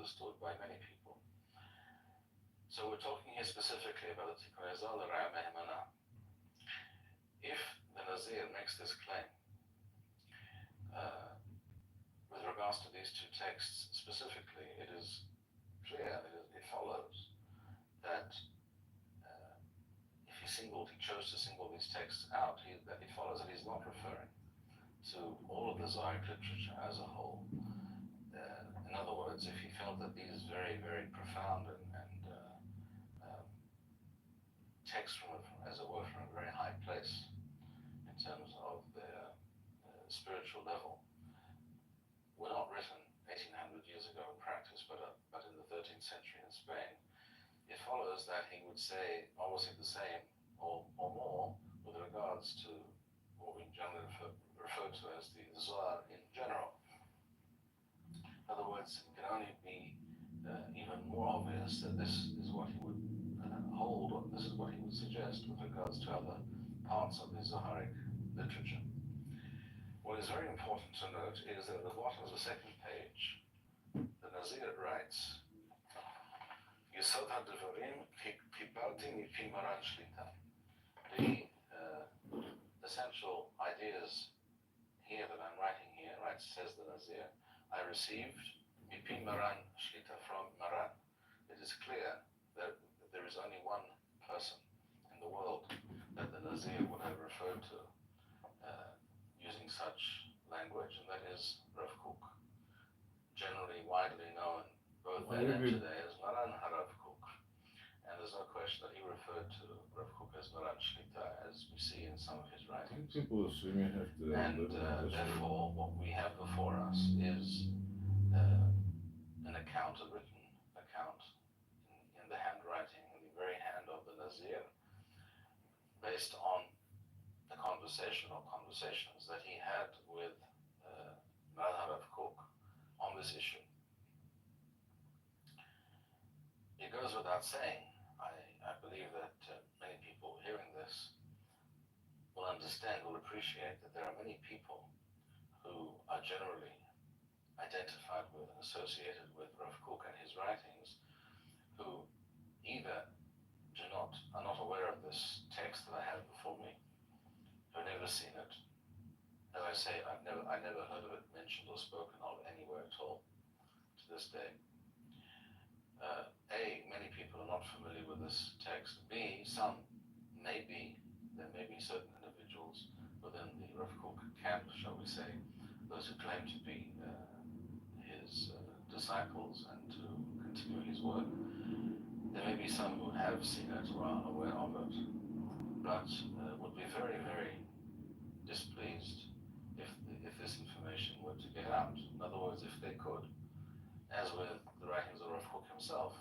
understood by many people. So we're talking here specifically about the Tikkun Ezal Mehmana. If the Nazir makes this claim with regards to these two texts specifically, it is clear, it follows that if he chose to single these texts out, that it follows that he's not referring to all of the Zoharic literature as a whole. In other words, if he felt that these very, very profound and texts from, as it were, from a very high place in terms of their spiritual level, were not written 1800 years ago in practice, but in the 13th century in Spain, it follows that he would say obviously the same or more with regards to what we generally refer to as the Zohar in general. In other words, it can only be even more obvious that this is what he would hold, or this is what he would suggest with regards to other parts of the Zoharic literature. What is very important to note is that at the bottom of the second page, the Nazir writes, Yesod HaDevarim Kibalti Mipi Maran Shlita. The essential ideas here that I'm writing here, right, says the Nazir, I received Mipi Maran Shlita from Maran. It is clear that there is only one person in the world that the Nazir would have referred to using such language, and that is Rav Kook, generally widely known both then and today as Maran HaRav Kook. And there's no question that he referred to Rav Kook as Maran Shlita, as we see in some of his writings. People assume you have to. And therefore, what we have before us is an account, a written account, in the handwriting, in the very hand of the Nazir, based on the conversation or conversations that he had with Maran HaRav Kook on this issue. It goes without saying, I believe that many people hearing this will understand, will appreciate that there are many people who are generally identified with and associated with Rav Kook and his writings, who either are not aware of this text that I have before me, who have never seen it. As I say, I never heard of it mentioned or spoken of anywhere at all to this day. A, many people are not familiar with this text. B, there may be certain individuals within the Rav Kook camp, shall we say, those who claim to be his disciples and to continue his work. There may be some who have seen it or are aware of it, but would be very, very displeased if this information were to get out. In other words, if they could, as with the writings of Rav Kook himself,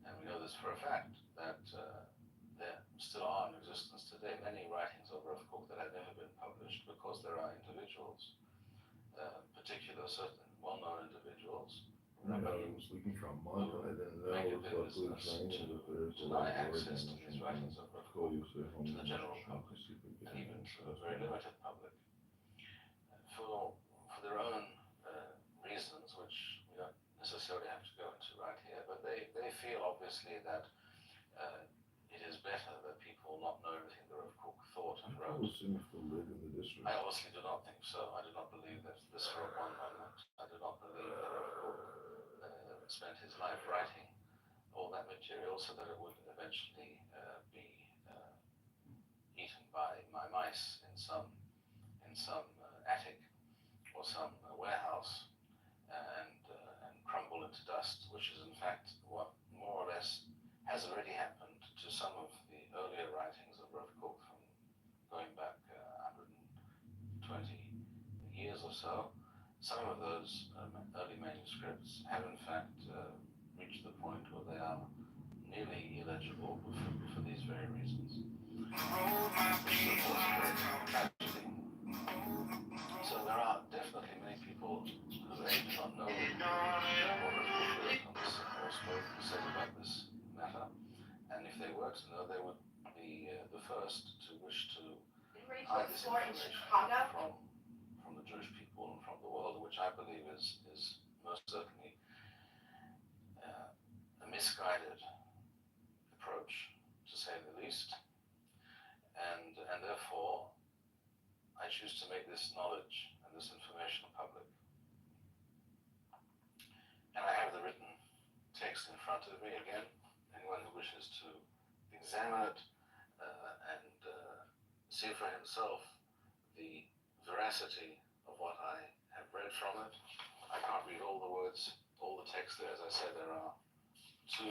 and we know this for a fact, that there still are in existence today many writings of Rav Kook that have never been published because there are individuals, certain well-known individuals, I was looking for a month and I didn't know make it it was their like business to deny access to these writings of Rav Kook to the general public, and even to a very limited public, for their own reasons, which we don't necessarily have to go into right here, but they feel obviously that it is better that people not know everything that Rav Kook thought and wrote. I obviously do not think so. I do not believe that this for one moment. I do not believe that Rav Kook spent his life writing all that material so that it would eventually be eaten by mice in some attic or some warehouse and crumble into dust, which is in fact what more or less has already happened to some of the earlier writings of Rav Kook from going back 120 years or so. Some of those early manuscripts have in fact reached the point where they are nearly illegible for these very reasons. Which is of course a great tragedy. So there are definitely many people who do not know what Rav Kook or spoke and said about this matter, and if they were to know, they would be the first to wish to hide this information from the Jewish people and from the world, which I believe is most certainly make this knowledge and this information public. And I have the written text in front of me again. Anyone who wishes to examine it and see for himself the veracity of what I have read from it. I can't read all the words, all the text there. As I said, there are 2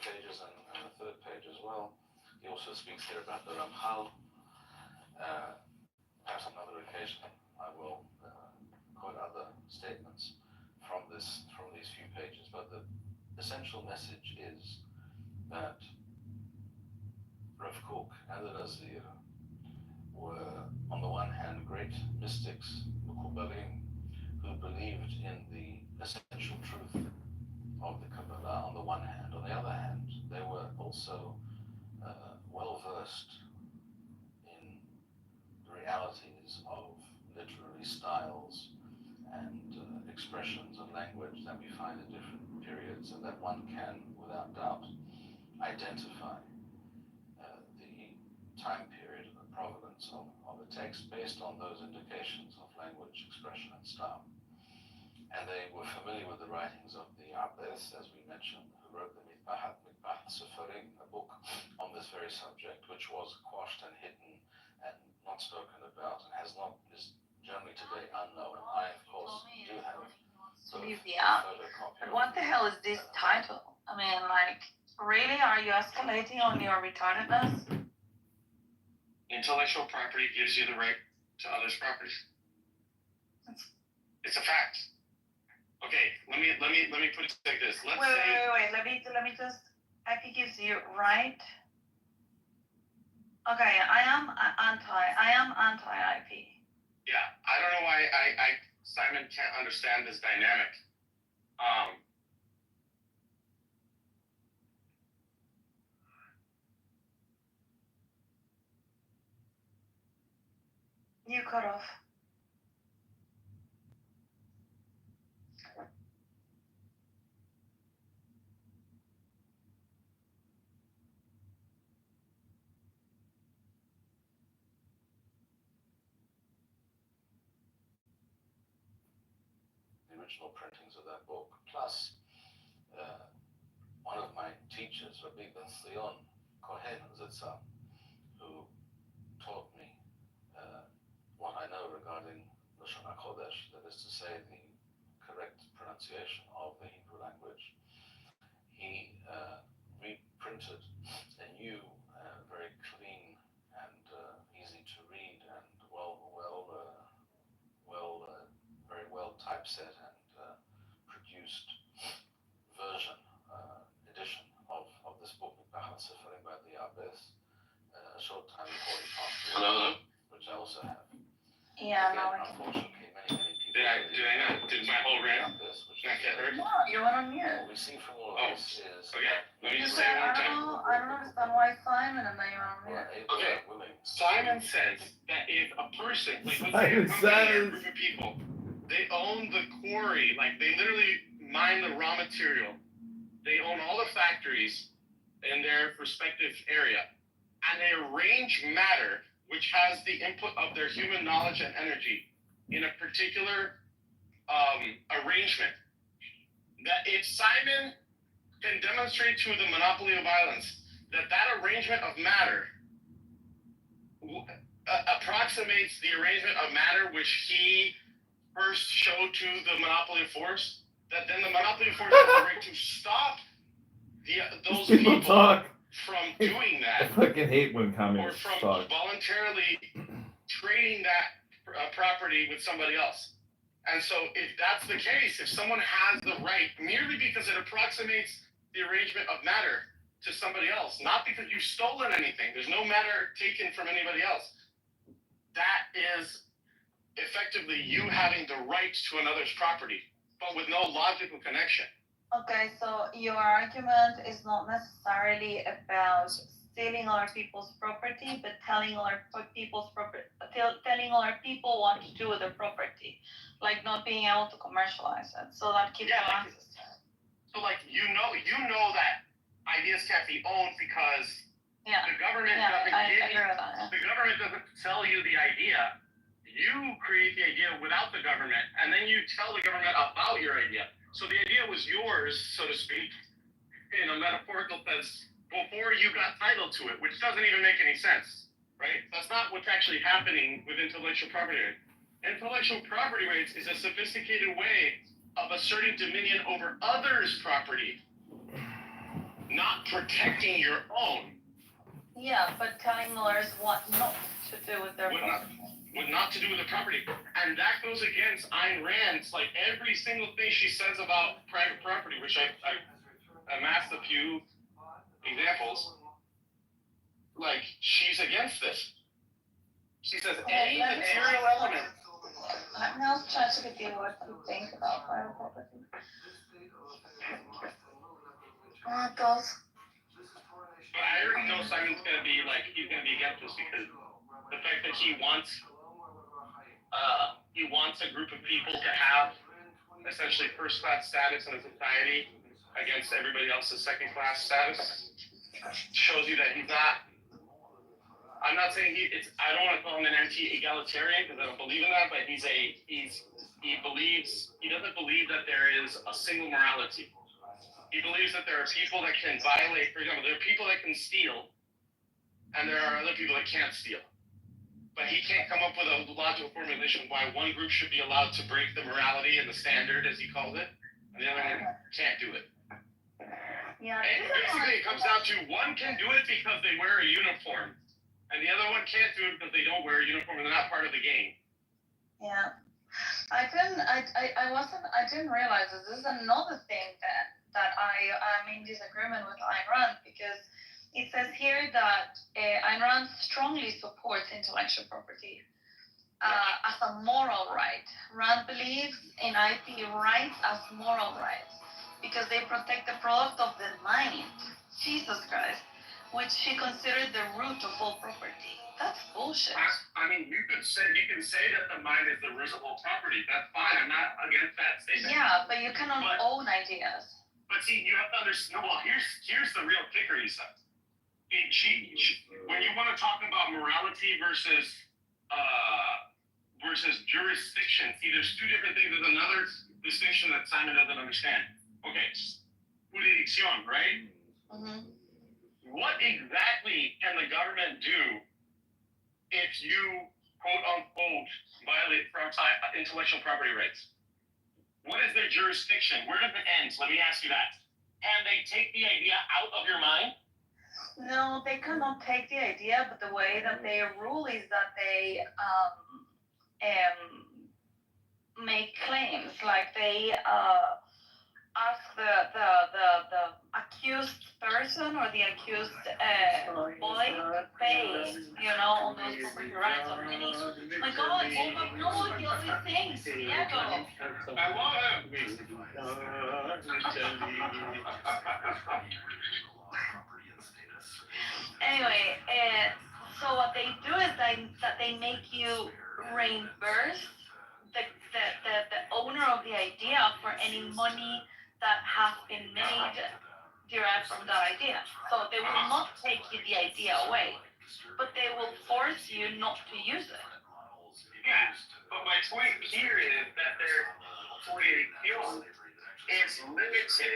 pages and a 3rd page as well. He also speaks here about the Ramchal. Perhaps on another occasion I will quote other statements from these few pages. But the essential message is that Rav Kook and the Nazir were, on the one hand, great mystics, Mekubalim, who believed in the essential truth of the Kabbalah on the one hand. On the other hand, they were also well versed in the realities of literary styles and expressions and language that we find in different periods, and that one can, without doubt, identify the time period and the provenance of a text based on those indications of language, expression, and style. And they were familiar with the writings of the Abbas, as we mentioned, who wrote the Mikbahat Sefarim, a book on this very subject, which was quashed and hidden and not spoken about, and is generally today unknown. I, of course, do have photocopy. What the hell is this title? I mean, like, really? Are you escalating on your retardedness? Intellectual property gives you the right to others' properties. It's a fact. Okay, let me put it like this. Let's say. Wait. Let me just. IP gives you right. Okay, I am anti-IP. Yeah, I don't know why Simon can't understand this dynamic. You cut off. The original printings of that book, plus one of my teachers, Rabbi Ben Zion Kohen Zitzah, who taught me what I know regarding Lashon HaKodesh, that is to say, the correct pronunciation of the Hebrew language. He reprinted a new, very clean and easy to read and very well typeset and produced version, edition of this book, Mikbahat Sefarim by the Abbas, a short time before he passed away, which I also have. Yeah, Again, no, I can. unfortunately, many people. Did my whole rant not get heard? No, you went on mute. What we see from all of this is Okay, let me You just say said, it one more time. I don't understand why Simon, and then you went on we're mute. able Okay. and willing. Simon says that if a person, like let's say a Simon company or a says. group of people, they own the quarry, like they literally mine the raw material, they own all the factories in their respective area, and they arrange matter, which has the input of their human knowledge and energy, in a particular arrangement. That if Simon can demonstrate to the monopoly of violence that arrangement of matter approximates the arrangement of matter which he first showed to the monopoly of force, that then the monopoly of force has the right to stop those people talk. from doing I that, fucking hate when or communists from talk. voluntarily trading that property with somebody else. And so if that's the case, if someone has the right merely because it approximates the arrangement of matter to somebody else, not because you've stolen anything, there's no matter taken from anybody else, that is effectively you having the right to another's property, but with no logical connection. Okay, so your argument is not necessarily about stealing other people's property, but telling other people's telling other people what to do with their property, like not being able to commercialize it. So that keeps them access to it. So like you know that ideas can't be owned because Yeah. The government Yeah, doesn't I give agree with that. the government doesn't sell you the idea. You create the idea without the government, and then you tell the government about your idea. So the idea was yours, so to speak, in a metaphorical sense, before you got title to it, which doesn't even make any sense, right? That's not what's actually happening with intellectual property rights. Intellectual property rights is a sophisticated way of asserting dominion over others' property, not protecting your own. Yeah, but telling lawyers what not to do with their property. What not to do with the property. And that goes against Ayn Rand's, like every single thing she says about private property, which I amassed a few examples. Like, she's against this. She says any material element. Let me also try to get you what you think about private property. Those. But I already know Simon's gonna be like, he's gonna be against this because the fact that he wants a group of people to have essentially first-class status in a society against everybody else's second-class status shows you that he's not. I'm not saying I don't want to call him an anti-egalitarian because I don't believe in that, but he doesn't believe that there is a single morality. He believes that there are people that can violate, for example, there are people that can steal, and there are other people that can't steal. But he can't come up with a logical formulation why one group should be allowed to break the morality and the standard, as he calls it, and the other one can't do it. Yeah. And basically, it comes down to one can do it because they wear a uniform, and the other one can't do it because they don't wear a uniform and they're not part of the game. Yeah. I didn't realize this. This is another thing that I'm in disagreement with Ayn Rand, because it says here that Ayn Rand strongly supports intellectual property as a moral right. Rand believes in IP rights as moral rights because they protect the product of the mind, Jesus Christ, which she considered the root of all property. That's bullshit. I mean, you can say that the mind is the root of all property. That's fine. I'm not against that statement. Yeah, but you cannot own ideas. But see, you have to understand. Well, here's the real kicker, Isa. When you want to talk about morality versus jurisdiction, see, there's two different things. There's another distinction that Simon doesn't understand. Okay, jurisdiction, right? Mm-hmm. What exactly can the government do if you, quote unquote, violate intellectual property rights? What is their jurisdiction? Where does it end? Let me ask you that. Can they take the idea out of your mind? No, they cannot take the idea, but the way that they rule is that they make claims, like they ask the accused person or the accused boy to pay, on those property rights of many. My God, no, guilty things, Diego. I love him. Anyway, so what they do is that they make you reimburse the owner of the idea for any money that has been made derived from that idea. So they will not take you the idea away, but they will force you not to use it. Yeah, but my point here is that their 48 appeal is limited to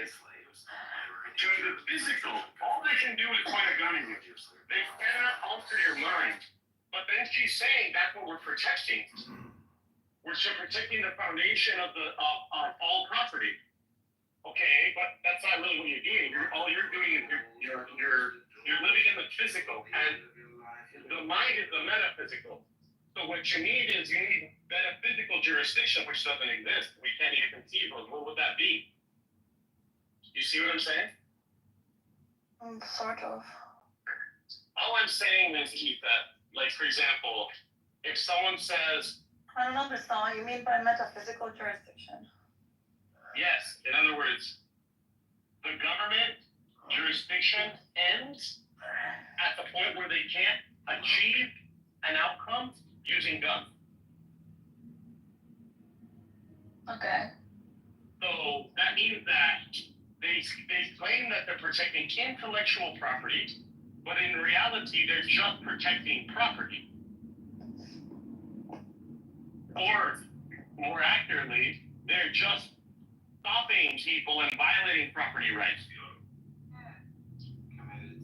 the physical. All they can do is point a gun at you. They cannot alter your mind. But then she's saying that's what we're protecting. We're protecting the foundation of all property. Okay, but that's not really what you're doing. All you're doing is you're living in the physical, and the mind is the metaphysical. So what you need metaphysical jurisdiction, which doesn't exist. We can't even conceive of. What would that be? You see what I'm saying? Sort of. All I'm saying is, Keith, that, like, for example, if someone says, I don't understand what you mean by metaphysical jurisdiction. yes, in other words, the government jurisdiction ends at the point where they can't achieve an outcome using guns. Okay. So that means that they claim that they're protecting intellectual property, but in reality, they're just protecting property. Or, more accurately, they're just stopping people and violating property rights.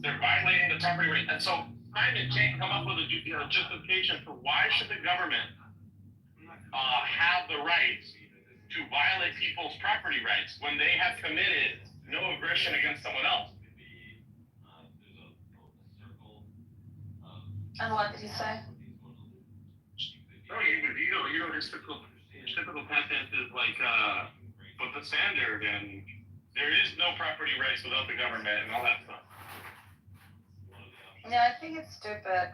They're violating the property right, and so Simon can't come up with a justification for why should the government have the right to violate people's property rights when they have committed no aggression against someone else. And what did he say? No, his typical content is like, put the standard and there is no property rights without the government and all that stuff. Yeah, I think it's stupid.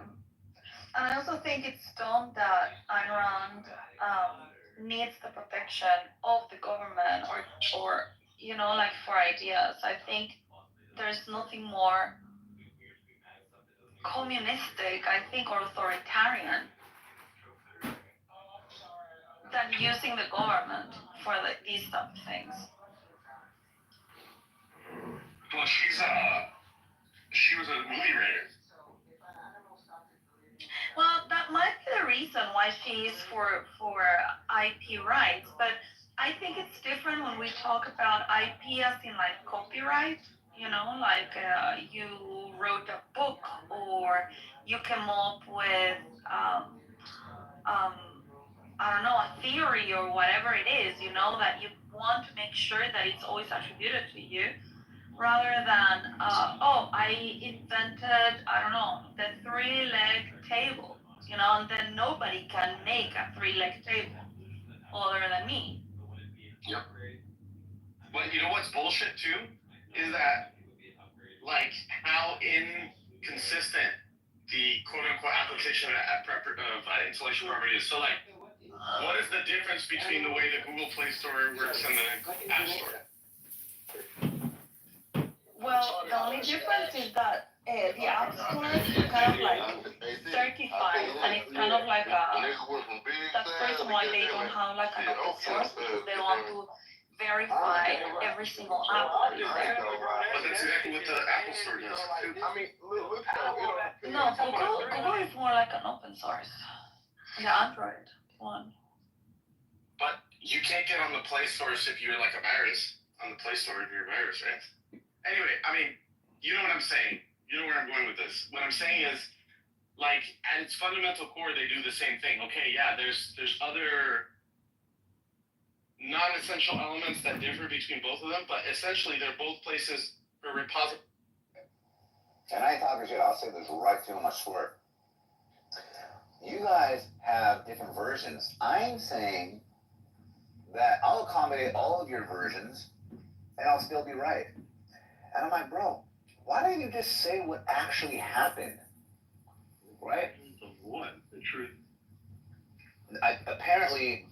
And I also think it's dumb that Ayn Rand needs the protection of the government or like for ideas. I think there's nothing more communistic, I think, or authoritarian than using the government for these type of things. Well, she was a movie writer. Well, that might be the reason why she is for IP rights, but I think it's different when we talk about IP as in like copyright, like you wrote a book or you came up with, I don't know, a theory or whatever it is, that you want to make sure that it's always attributed to you, rather than, I invented, I don't know, the 3-leg table, and then nobody can make a 3-leg table other than me. Yep. But you know what's bullshit too? Is that, like, how inconsistent the quote-unquote application of intellectual property is. So, like, what is the difference between the way the Google Play Store works and the App Store? Well, the only difference is that the App Store is kind of like certified, and it's kind of like that's the reason why they don't have like an open source, because they want to verify every single app that is there. But that's exactly what the Apple Store does. No, Google is more like an open source. The Android one. But you can't get on the Play Store if you're like a virus. On the Play Store if you're a virus, right? Anyway, I mean, you know what I'm saying. You know where I'm going with this. What I'm saying is, like, at its fundamental core, they do the same thing. Okay, yeah, there's other non-essential elements that differ between both of them, but essentially they're both places for repository. And I thought we should also this right too much for it. You guys have different versions. I'm saying that I'll accommodate all of your versions and I'll still be right. And I'm like, bro, why don't you just say what actually happened? Right? What? The truth. Apparently,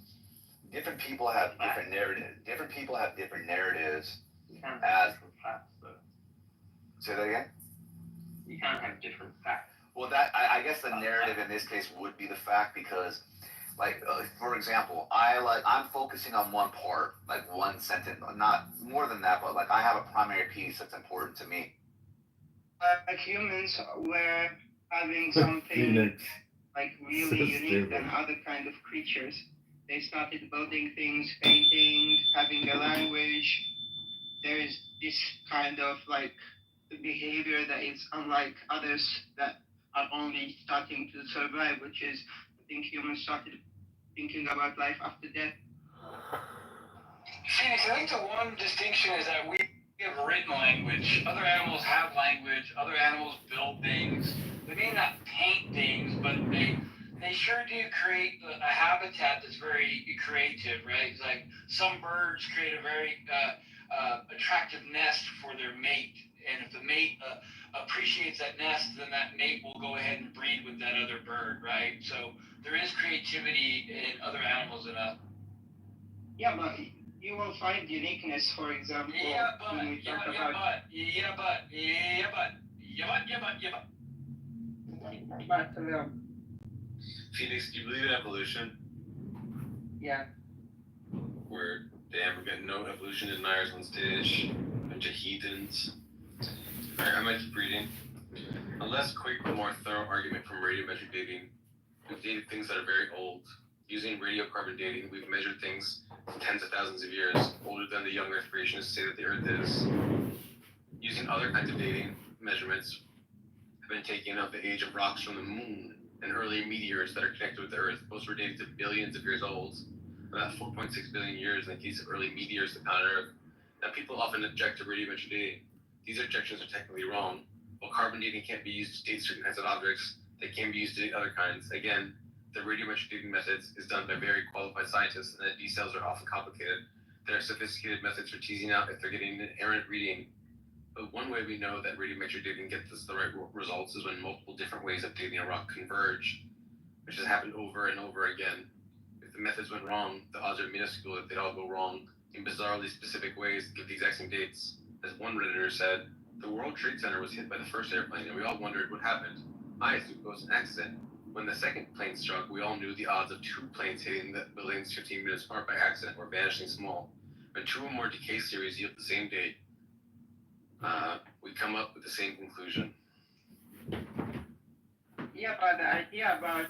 different people have different narratives. Different people have different narratives. As say that again. You can't have different facts. Well, I guess the narrative in this case would be the fact because, like, for example, I'm focusing on one part, like one sentence, not more than that, but like I have a primary piece that's important to me. Like humans were having something like really unique than other kind of creatures. They started building things, painting, having a language. There is this kind of like behavior that is unlike others that are only starting to survive, which is, I think humans started thinking about life after death. Phoenix, I think the one distinction is that we have written language. Other animals have language. Other animals build things. They may not paint things, but they sure do create a habitat that's very creative, right? It's like some birds create a very attractive nest for their mate. And if the mate appreciates that nest, then that mate will go ahead and breed with that other bird, right? So there is creativity in other animals than us. Yeah, but you will find uniqueness, for example, when we talk about... Phoenix, do you believe in evolution? Yeah. Where damn, we're getting no evolution in Myers on stage, bunch of heathens. Alright, I might keep reading. A less quick but more thorough argument from radiometric dating. We've dated things that are very old. Using radiocarbon dating, we've measured things tens of thousands of years, older than the young Earth creationists say that the Earth is. Using other kinds of dating measurements, have been taken of the age of rocks from the moon and early meteors that are connected with the Earth. Most were dated to billions of years old, about 4.6 billion years in the case of early meteors that found Earth. Now, people often object to radiometric dating. These objections are technically wrong. While carbon dating can't be used to date certain kinds of objects, they can be used to date other kinds. Again, the radiometric dating methods is done by very qualified scientists, and the details are often complicated. There are sophisticated methods for teasing out if they're getting an errant reading. But one way we know that radiometric dating gets us the right results is when multiple different ways of dating a rock converge, which has happened over and over again. If the methods went wrong, the odds are minuscule that they'd all go wrong in bizarrely specific ways that give the exact same dates. As one Redditor said, the World Trade Center was hit by the first airplane, and we all wondered what happened. I assumed it was an accident. When the second plane struck, we all knew the odds of two planes hitting the buildings 15 minutes apart by accident were vanishingly small. When two or more decay series yield the same date, we come up with the same conclusion. Yeah, but the idea about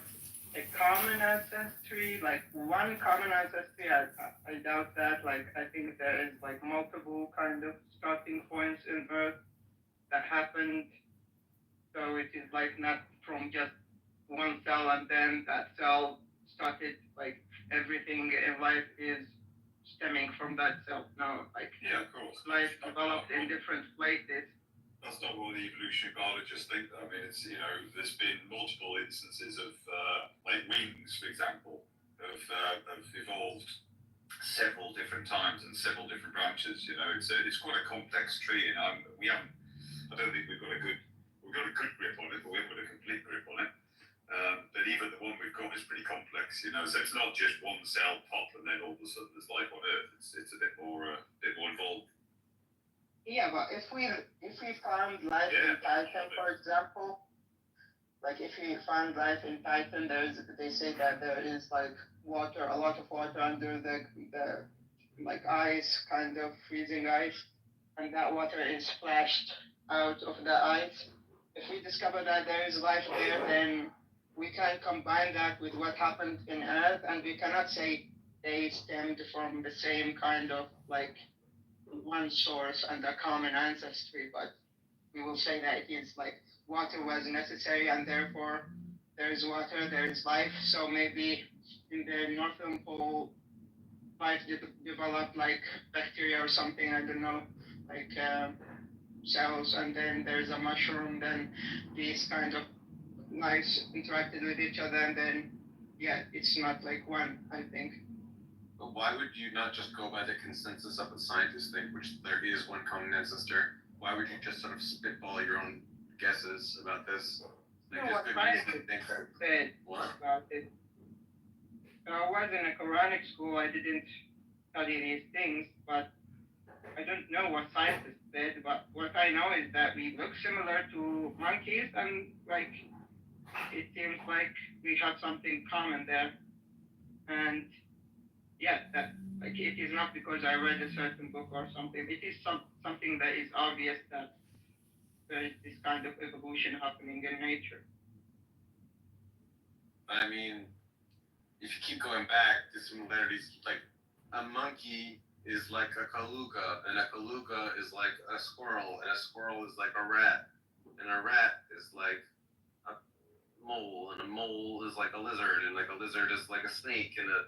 a common ancestry, like one common ancestry, I doubt that. Like, I think there is like multiple kind of starting points in Earth that happened. So it is like not from just one cell and then that cell started, like everything in life is stemming from that cell. No, like Yeah, of course. life developed in different places. That's not what the evolutionary biologists think. I mean, it's, there's been multiple instances of, like wings, for example, have evolved several different times and several different branches. It's quite a complex tree, and I don't think we've got a good grip on it, but we haven't got a complete grip on it. But even the one we've got is pretty complex, so it's not just one cell pop and then all of a sudden there's life on Earth. It's a bit more involved. Yeah, but if we found life in Titan, for example, like if we found life in Titan, they say that there is like water, a lot of water under the like ice, kind of freezing ice, and that water is splashed out of the ice. If we discover that there is life there, then we can combine that with what happened in Earth, and we cannot say they stemmed from the same kind of like one source and a common ancestry, but we will say that it is like water was necessary and therefore there is water, there is life. So maybe in the northern pole, life developed like bacteria or something, I don't know, like cells, and then there's a mushroom, then these kind of lives interacted with each other, and then, yeah, it's not like one, I think. But why would you not just go by the consensus of the scientists think, which there is one common ancestor? Why would you just sort of spitball your own guesses about this? Like, No, what scientists said about it. I was in a Quranic school, I didn't study these things, but I don't know what scientists said, but what I know is that we look similar to monkeys, and like, it seems like we have something common there. And yeah, that like it is not because I read a certain book or something. It is something that is obvious that there is this kind of evolution happening in nature. I mean, if you keep going back, the similarities, like a monkey is like a kaluga, and a kaluga is like a squirrel, and a squirrel is like a rat, and a rat is like a mole, and a mole is like a lizard, and like a lizard is like a snake, and a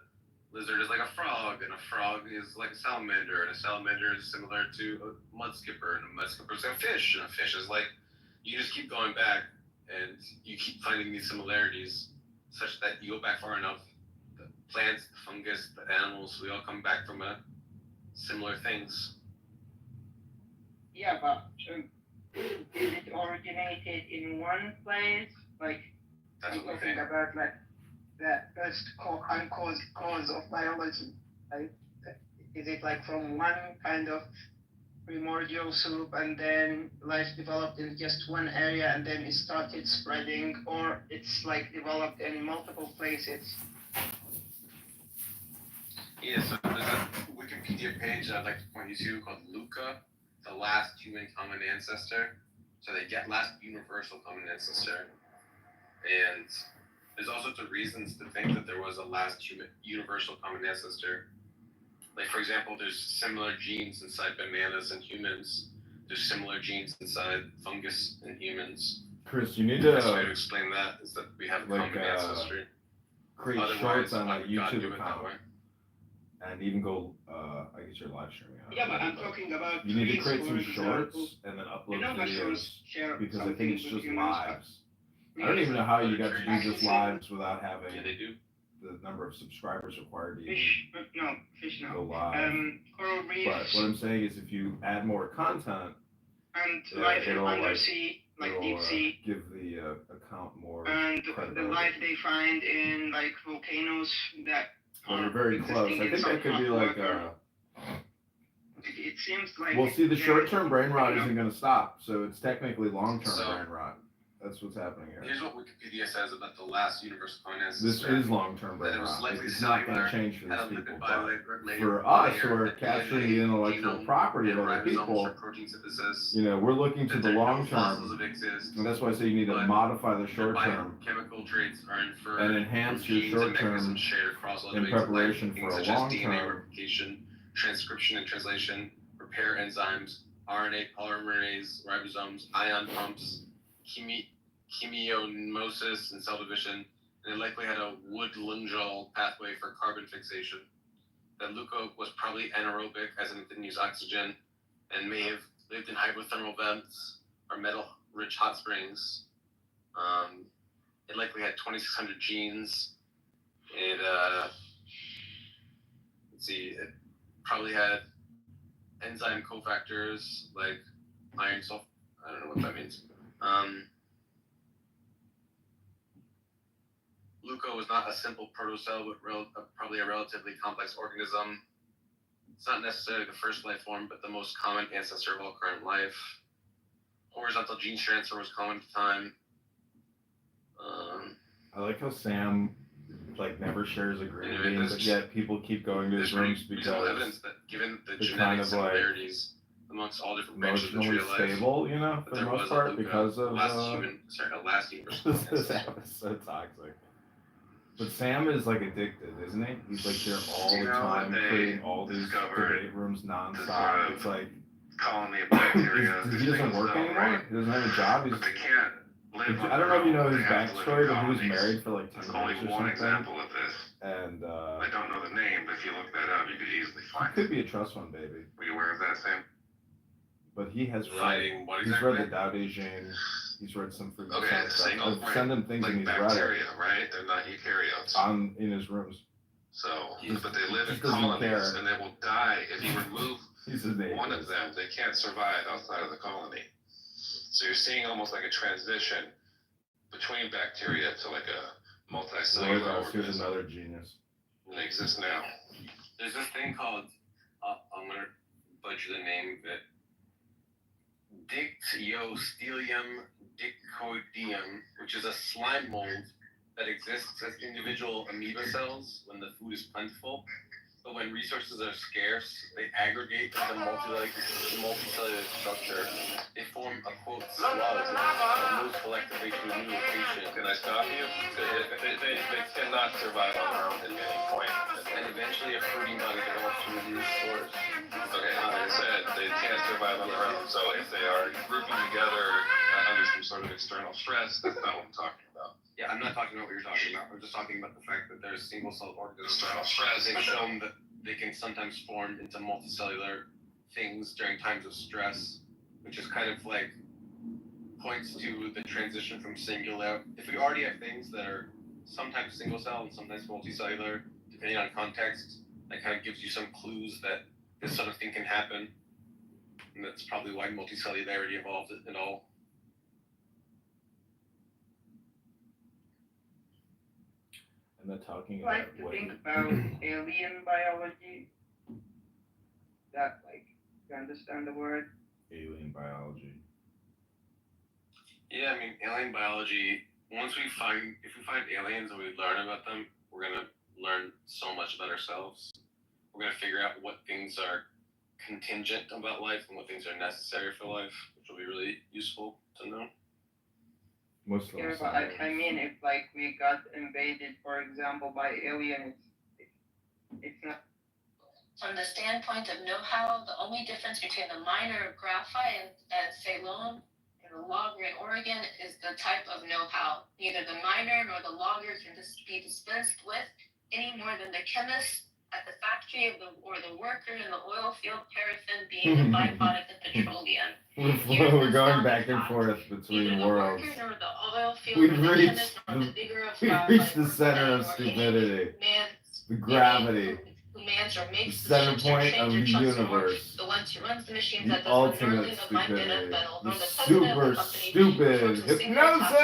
lizard is like a frog, and a frog is like a salamander, and a salamander is similar to a mud skipper, and a mud skipper is like a fish, and a fish is like, you just keep going back, and you keep finding these similarities, such that you go back far enough, the plants, the fungus, the animals, we all come back from similar things. Yeah, but is it originated in one place? Like, That's I'm what we talking think. about like the first uncaused cause of biology. Like, is it like from one kind of primordial soup and then life developed in just one area and then it started spreading, or it's like developed in multiple places? Yeah, so there's a Wikipedia page that I'd like to point you to called Luca, the last human common ancestor. So they get last universal common ancestor. And there's all sorts of reasons to think that there was a last universal common ancestor. Like, for example, there's similar genes inside bananas and humans. There's similar genes inside fungus and humans. Chris, you need The best way to to explain that is that we have like, common ancestry. create Otherwise, shorts on why a would God YouTube do it that account way? and even go. I guess you're live streaming. Yeah, but I'm talking about You need to trees, create for some example. shorts and then upload You know, videos mushrooms share because I something think it's with just humans, but lives. I don't even know how you got to do just Actually, lives without having Yeah, they do. the number of subscribers required to even fish go no. live. Coral But reefs what I'm saying is, if you add more content, and yeah, life in it'll, like, undersea, like it'll, deep sea, give the account more and the credibility. life they find in like volcanoes that Well, are you're very close. existing I in think some that could be hot like water. It seems like well, see, the they're- short-term brain rot you know, isn't going to stop, so it's technically long-term So- brain rot. That's what's happening here. Here's what Wikipedia says about the last universal common This ancestor. is long-term brain That it was rot. likely It's not going cellular, to change for had a these lipid people, but bilayer, for us who are that capturing DNA, the intellectual genome, property of and other ribosomes people, for protein synthesis, you know, we're looking to that the there are no long fossils term, that exist, and that's why I say you need to but modify the their short term biochemical traits are inferred and enhance from your genes short and mechanisms term shared across all in domains of life, preparation things for a such as long DNA term. replication, transcription and translation, repair enzymes, RNA polymerase, ribosomes, ion pumps, chemionemosis, and cell division, and it likely had a Wood-Lungeal pathway for carbon fixation. That Leuco was probably anaerobic, as in it didn't use oxygen, and may have lived in hydrothermal vents or metal-rich hot springs. It likely had 2,600 genes. It probably had enzyme cofactors like iron sulfur. I don't know what that means. Leuco was not a simple protocell, but probably a relatively complex organism. It's not necessarily the first life form, but the most common ancestor of all current life. Horizontal gene transfer was common at the time. I like how Sam never shares a green Anyway, bean, but yet people keep going to his There's rooms reasonable evidence because that given the they're genetic kind of, like, similarities amongst all different branches of the emotionally tree of life, stable, you know, that for the there most was a part, Leuco, because of a last universal this ancestor. app is so toxic. But Sam is addicted, isn't he? He's here all You the know time, what they creating all these discovered? debate rooms nonstop. This sort of It's like colony of bacteria. he doesn't work anymore. Right? He doesn't have a job. He's But they can't live on I don't their know if you know own. his They have to live backstory, in but he was colonies. married for 10 There's years only or one something. example of this. And I don't know the name, but if you look that up, you could easily he find could it. be a trust fund baby. Were you aware of that, Sam? But he has read. Fighting what He's exactly? read the Tao Te Ching. He's read some freaking Okay, stuff. single I've sent him things and like he's read it bacteria, right? They're not eukaryotes. in his rooms. So, but they live in He doesn't colonies, care. and they will die if you remove He's his name. one of them. They can't survive outside of the colony. So you're seeing almost like a transition between bacteria to like a multicellular Here's organism. another genius. And they exist now. There's this thing called, I'm going to butcher the name of it, Dictyostelium dicoideum, which is a slime mold that exists as individual amoeba cells when the food is plentiful. But when resources are scarce, they aggregate into multicellular structure. They form a quote slug that moves collectively to a new location. Can I stop you? They cannot survive on their own at any point. And eventually a fruity mug develops from a new source. Okay, like I said, they can't survive on their own. So if they are grouping together under some sort of external stress, that's not what I'm talking about. Yeah, I'm not talking about what you're talking about. I'm just talking about the fact that there's single-celled organisms. External stress. They've shown that they can sometimes form into multicellular things during times of stress, which is kind of points to the transition from singular. If we already have things that are sometimes single-cell and sometimes multicellular, depending on context, that kind of gives you some clues that this sort of thing can happen. And that's probably why multicellularity evolved at all. And they're talking I about like to think about alien biology. That you understand the word? alien biology. Yeah, I mean, alien biology, if we find aliens and we learn about them, we're going to learn so much about ourselves. We're going to figure out what things are contingent about life and what things are necessary for life, which will be really useful to know. Muslim Yeah, but I mean, if like we got invaded, for example, by aliens, it's not. From the standpoint of know-how, the only difference between the miner of graphite and Ceylon and the logger in Oregon is the type of know-how. Neither the miner nor the logger can be dispensed with any more than the chemist at the factory or the worker in the oil field, paraffin being a byproduct of petroleum. We're going back and forth between worlds. We've reached the center of stupidity, the gravity, the center point of the universe, the ultimate stupidity, the super stupid hypnosis.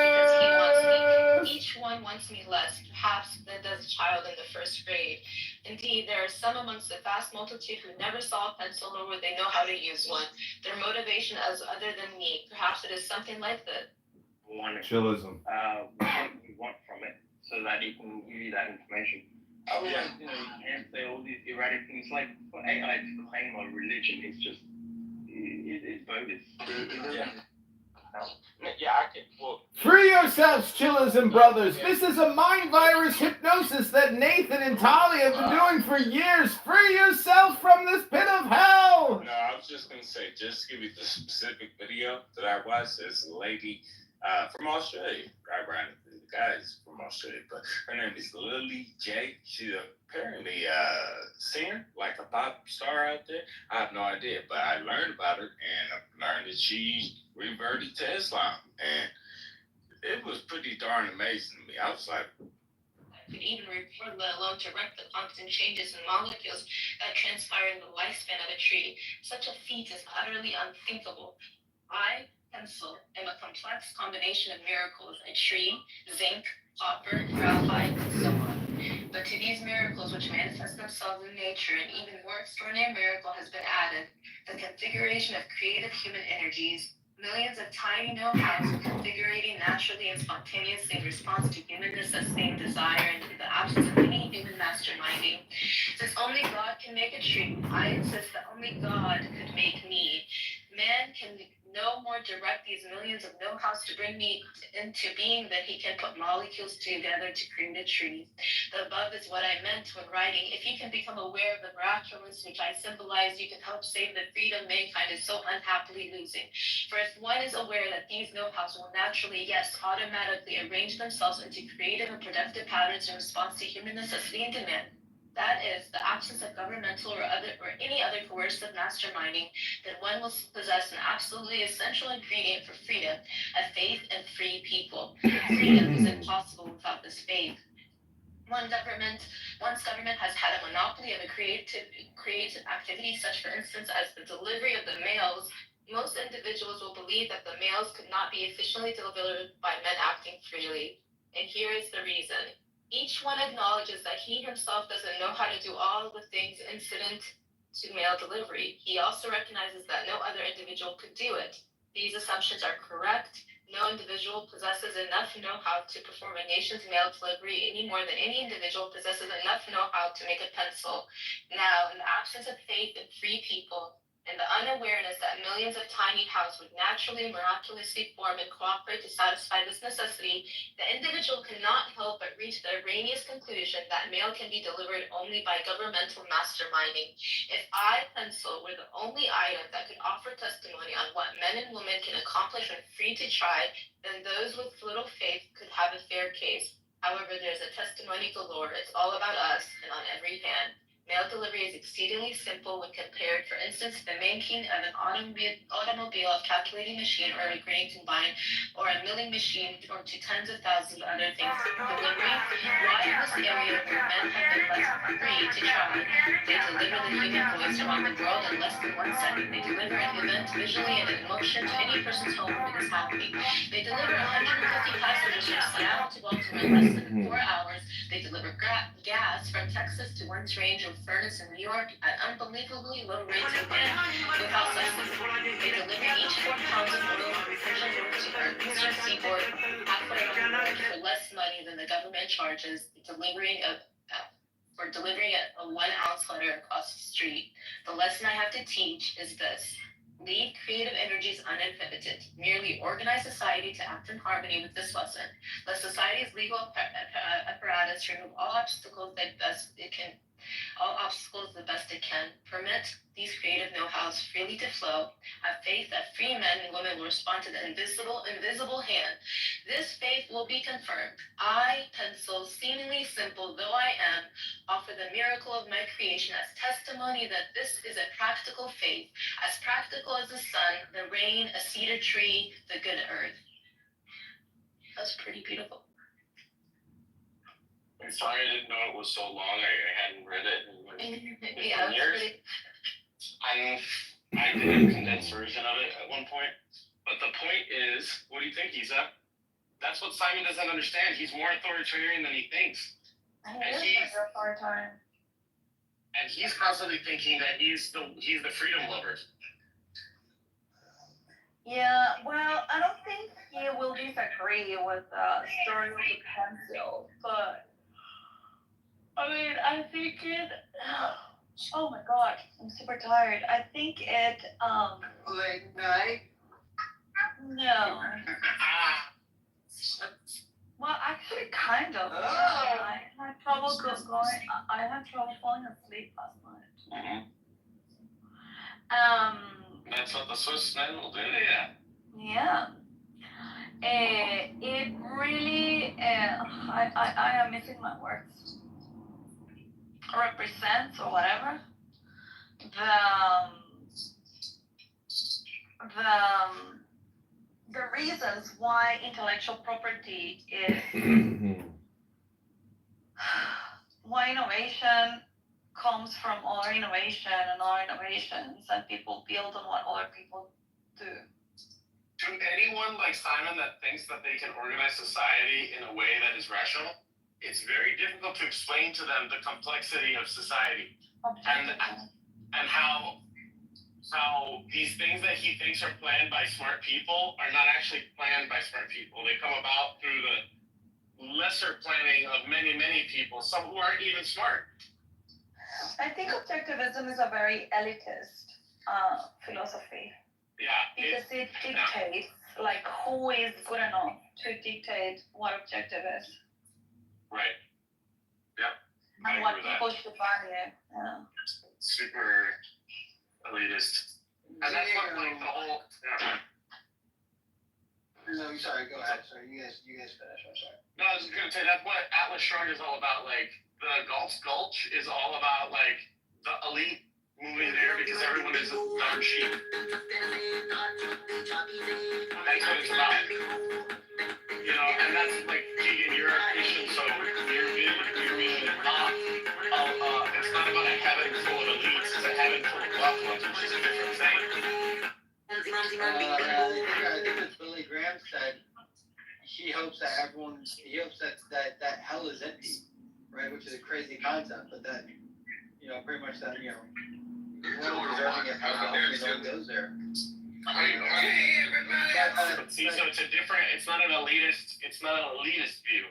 Each one wants me less, perhaps, than does a child in the first grade. Indeed, there are some amongst the vast multitude who never saw a pencil nor would they know how to use one. Their motivation is other than me. Perhaps it is something like this. Chillism. What you want from it, so that it can give you that information. Otherwise, you can't say all these erratic things. Like for AI to claim a religion, it's just it's bogus. Yeah, I can. Well, Free yourselves, Chillism brothers. This is a mind virus hypnosis that Nathan and Talia have been doing for years. Free yourself from this pit of hell. no, I was just gonna say, just to give you the specific video that I watched. There's a lady from Australia. Ironically, the guy's from Australia, but her name is Lily J. She's apparently a singer, like a pop star out there. I have no idea, but I learned about her, and I learned that she reverted to Islam, and it was pretty darn amazing to me. I was like, could even report, let alone direct the constant changes in molecules that transpire in the lifespan of a tree. Such a feat is utterly unthinkable. I, pencil, am a complex combination of miracles: a tree, zinc, copper, graphite, and so on. But to these miracles, which manifest themselves in nature, an even more extraordinary miracle has been added: the configuration of creative human energies. Millions of tiny know-hows configurating naturally and spontaneously in response to human necessity and desire, and in the absence of any human masterminding. Since only God can make a tree, I insist that only God could make me. Man can no more direct these millions of know-hows to bring me into being than he can put molecules together to create a tree. The above is what I meant when writing. If you can become aware of the miraculous which I symbolize, you can help save the freedom mankind is so unhappily losing. For if one is aware that these know-hows will naturally, yes, automatically arrange themselves into creative and productive patterns in response to human necessity and demand, that is, the absence of governmental or any other coercive masterminding, then one will possess an absolutely essential ingredient for freedom, a faith and free people. Freedom is impossible without this faith. Once government has had a monopoly of a creative activity, such for instance as the delivery of the mails, most individuals will believe that the mails could not be efficiently delivered by men acting freely. And here is the reason. Each one acknowledges that he himself doesn't know how to do all the things incident to mail delivery. He also recognizes that no other individual could do it. These assumptions are correct. No individual possesses enough know-how to perform a nation's mail delivery any more than any individual possesses enough know-how to make a pencil. Now, in the absence of faith in free people, and the unawareness that millions of tiny hows would naturally, miraculously form and cooperate to satisfy this necessity, the individual cannot help but reach the erroneous conclusion that mail can be delivered only by governmental masterminding. If I, pencil, were the only item that could offer testimony on what men and women can accomplish when free to try, then those with little faith could have a fair case. However, there's a testimony galore. It's all about us and on every hand. Mail delivery is exceedingly simple when compared, for instance, to the making of an automobile, a calculating machine, or a grain combine, or a milling machine, or to tens of thousands of other things. Delivery, why in this area where men have been left free to try, they deliver the human voice around the world in less than 1 second. They deliver an event visually and in motion to any person's home when it is happening. They deliver 150 passengers from Seattle to Baltimore in less than 4 hours. They deliver gas from Texas to one's range of furnace in New York at unbelievably low rates of wind without subsidy. They deliver each 4 pounds of oil from Persian Gulf to our eastern seaboard halfway around the world for less money than the government charges. The delivering of for delivering a 1-ounce letter across the street. The lesson I have to teach is this. Leave creative energies uninhibited. Merely organize society to act in harmony with this lesson. Let society's legal apparatus remove all obstacles the best it can. Permit these creative know-hows freely to flow. Have faith that free men and women will respond to the invisible hand. This faith will be confirmed. I, pencil, seemingly simple though I am, offer the miracle of my creation as testimony that this is a practical faith, as practical as the sun, the rain, a cedar tree, the good earth. That's pretty beautiful. I'm sorry I didn't know it was so long. I hadn't read it in Yeah, years. I did a condensed version of it at one point. But the point is, what do you think, Isa? That's what Simon doesn't understand. He's more authoritarian than he thinks. And he's constantly thinking that he's the freedom lover. Yeah, well, I don't think he will disagree with the story of the pencil, but I mean, I think it. Oh my god, I'm super tired. I think it. Late night? No. Well, actually, kind of. Oh. I had trouble I had trouble falling asleep last night. That's what the Swiss men will do. Yeah. It really. I am missing my words. Represents or whatever. The reasons why intellectual property is why innovation comes from other innovation and other innovations, and people build on what other people do. To anyone like Simon that thinks that they can organize society in a way that is rational, it's very difficult to explain to them the complexity of society and how these things that he thinks are planned by smart people are not actually planned by smart people. They come about through the lesser planning of many, many people, some who aren't even smart. I think objectivism is a very elitist philosophy. Yeah. Because it dictates, like, who is good enough to dictate what objective is. Right. Yep. And what people should value. Yeah. Super elitist. And that's what, like, the whole. Yeah. No, sorry, go ahead. Sorry, you guys finish. I'm sorry. No, I was just gonna say that's what Atlas Shrugged is all about. Like, the Gulch is all about, like, the elite moving there because everyone is a dumb sheep. That's what it's about. You know, and that's like, Keegan, you're a Christian, so your vision is not, it's not about a heaven full of elites, it's a heaven full of loved ones, which is a different thing. I think as Billy Graham said, he hopes that that hell is empty, right? Which is a crazy concept, but that, you know, pretty much that, you know, we're deserving it, hopefully no one goes there. See, so it's not an elitist view.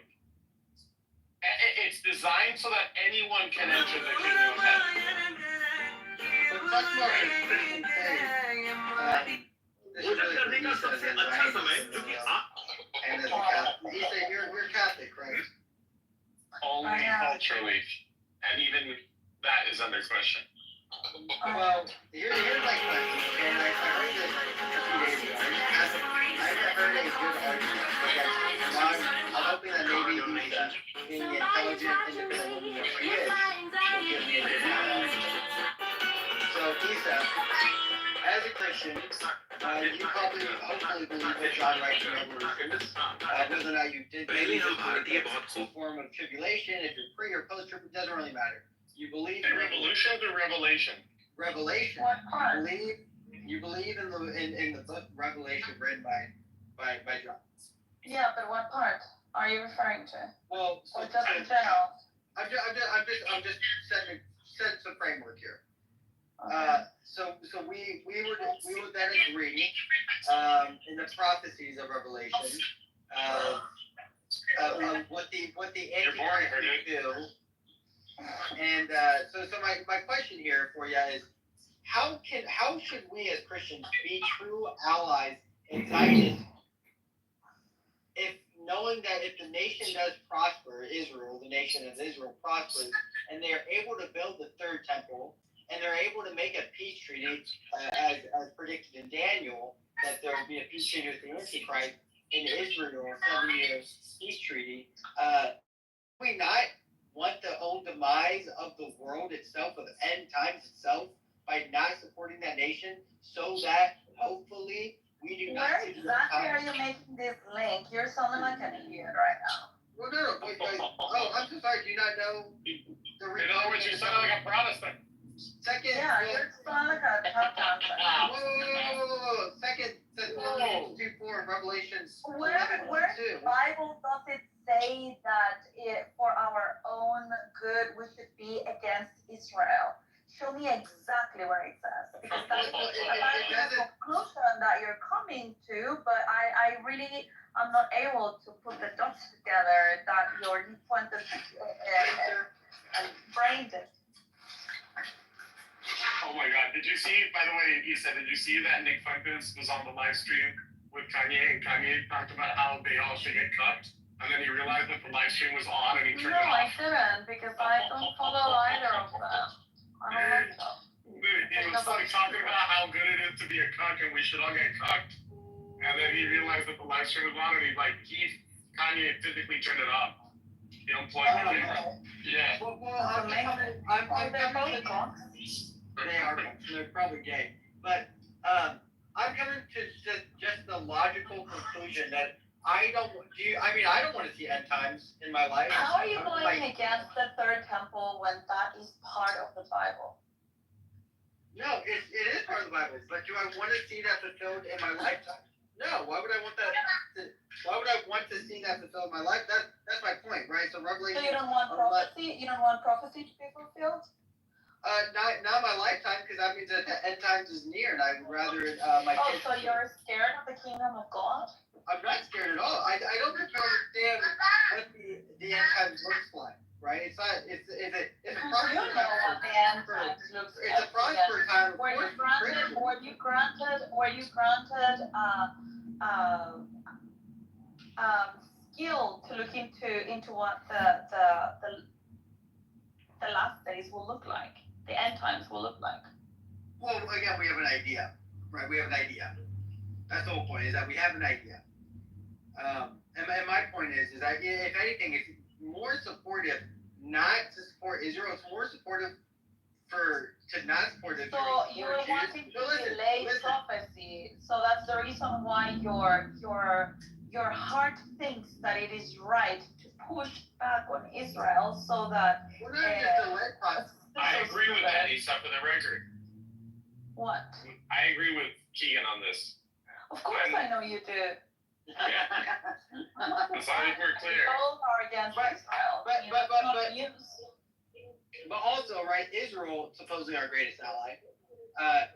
It's designed so that anyone can enter the kingdom of heaven. But talk about Christian faith. This is really what he says as and as a Catholic. He said, we're Catholic, right? Only culturally. And even that is under question. Well, here's my question. And I heard this a few days ago. I haven't heard any good arguments against it. Now I'm hoping that maybe Lisa, being the intelligent, independent woman that she is, will give me a different argument. So, Lisa, as a Christian, you probably, hopefully believe what John writes in Revelation. Whether or not you did maybe some form of tribulation, if you're pre or post tribulation, doesn't really matter. You believe in revolution or revelation? Revelation. You believe in the book Revelation written by John. Yeah, but what part are you referring to? Well, or just in general? I'm just setting some framework here. Okay. So we would then agree in the prophecies of Revelation of what the Antichrist will do. And so my question here for you is, how should we as Christians be true allies in Zionists if knowing that if the nation does prosper, Israel, the nation of Israel prospers, and they are able to build the third temple, and they're able to make a peace treaty, as predicted in Daniel, that there will be a peace treaty with the Antichrist in Israel, a 7-year peace treaty. We not want the own demise of the world itself, of the end times itself, by not supporting that nation, so that hopefully we do not. Where exactly are you making this link? You're sounding like an idiot right now. Well, no, wait, oh, I'm so sorry. Do you not know the reason? In other words, you sound like a Protestant. Second. Yeah, you're sounding like a top nonsense. Whoa. Second, 2:4 in Revelations. Where in the Bible does it say that for our own good we should be against Israel? Show me exactly where it says, because that's the conclusion that you're coming to, but I really am not able to put the dots together that your point of brain did. Oh my God! Did you see? By the way, you said, did you see that Nick Fuentes was on the live stream with Kanye, and Kanye talked about how they all should get cucked, and then he realized that the live stream was on, and he turned it off. No, I didn't, because I don't follow either of them. I don't like them. He was like talking about how good it is to be a cuck, and we should all get cucked, and then he realized that the live stream was on, and Kanye physically turned it off. He unplugged it. Yeah. Well, I'm they are. They're probably gay, but I'm coming to just the logical conclusion that I don't want to see end times in my life. How are you going against the third temple when that is part of the Bible? No, it is part of the Bible, but do I want to see that fulfilled in my lifetime? No. Why would I want that? Why would I want to see that fulfilled in my life? That's my point, right? So Revelation. So you don't want prophecy? You don't want prophecy to be fulfilled? Not my lifetime, because that means that the end times is near, and I'd rather my kids. So you're scared of the kingdom of God? I'm not scared at all. I don't think you understand what the end times looks like, right? It's not. It's a prosperous time. What the end times looks like. It's a prosperous time. Were you granted skill to look into what the last days will look like? The end times will look like. Well, again, we have an idea, right? We have an idea. That's the whole point, is that we have an idea. And my point is that if anything, it's more supportive not to support Israel. It's more supportive to not support Israel. So you're wanting to delay prophecy. So that's the reason why your heart thinks that it is right to push back on Israel, so that. We're not just delay prophecy. I agree with that, Issa, for the record. What? I agree with Keegan on this. Of course I know you do. Yeah. As long as we're clear. Both are against Israel. But also, right, Israel, supposedly our greatest ally,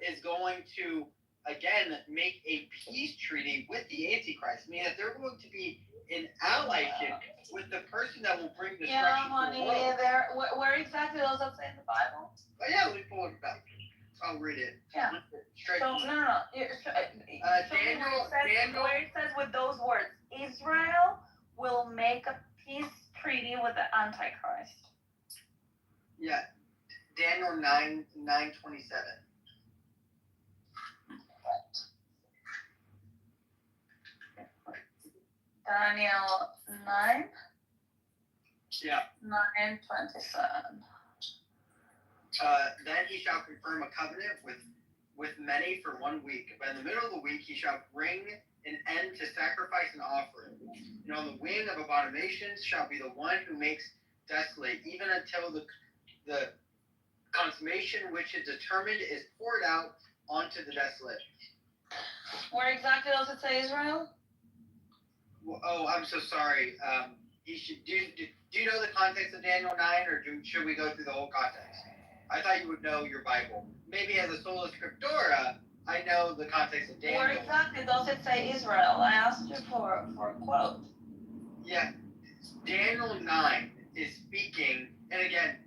is going to, again, make a peace treaty with the Antichrist, meaning that they're going to be in allyship with the person that will bring destruction to the world. Where exactly does that say in the Bible? Oh, yeah, let me pull it back. I'll read it. Yeah. No. Daniel, where it says with those words, Israel will make a peace treaty with the Antichrist. Yeah. Daniel 9:27. Daniel 9? Yeah. 9:27. Then he shall confirm a covenant with many for 1 week. But in the middle of the week he shall bring an end to sacrifice and offering. And on the wing of abominations shall be the one who makes desolate, even until the consummation which is determined is poured out onto the desolate. Where exactly does it say Israel? Well, oh, I'm so sorry. Do you know the context of Daniel 9, or should we go through the whole context? I thought you would know your Bible. Maybe as a sola scriptura, I know the context of Daniel. Where exactly does it say Israel? I asked you for a quote. Yeah. Daniel 9 is speaking and again,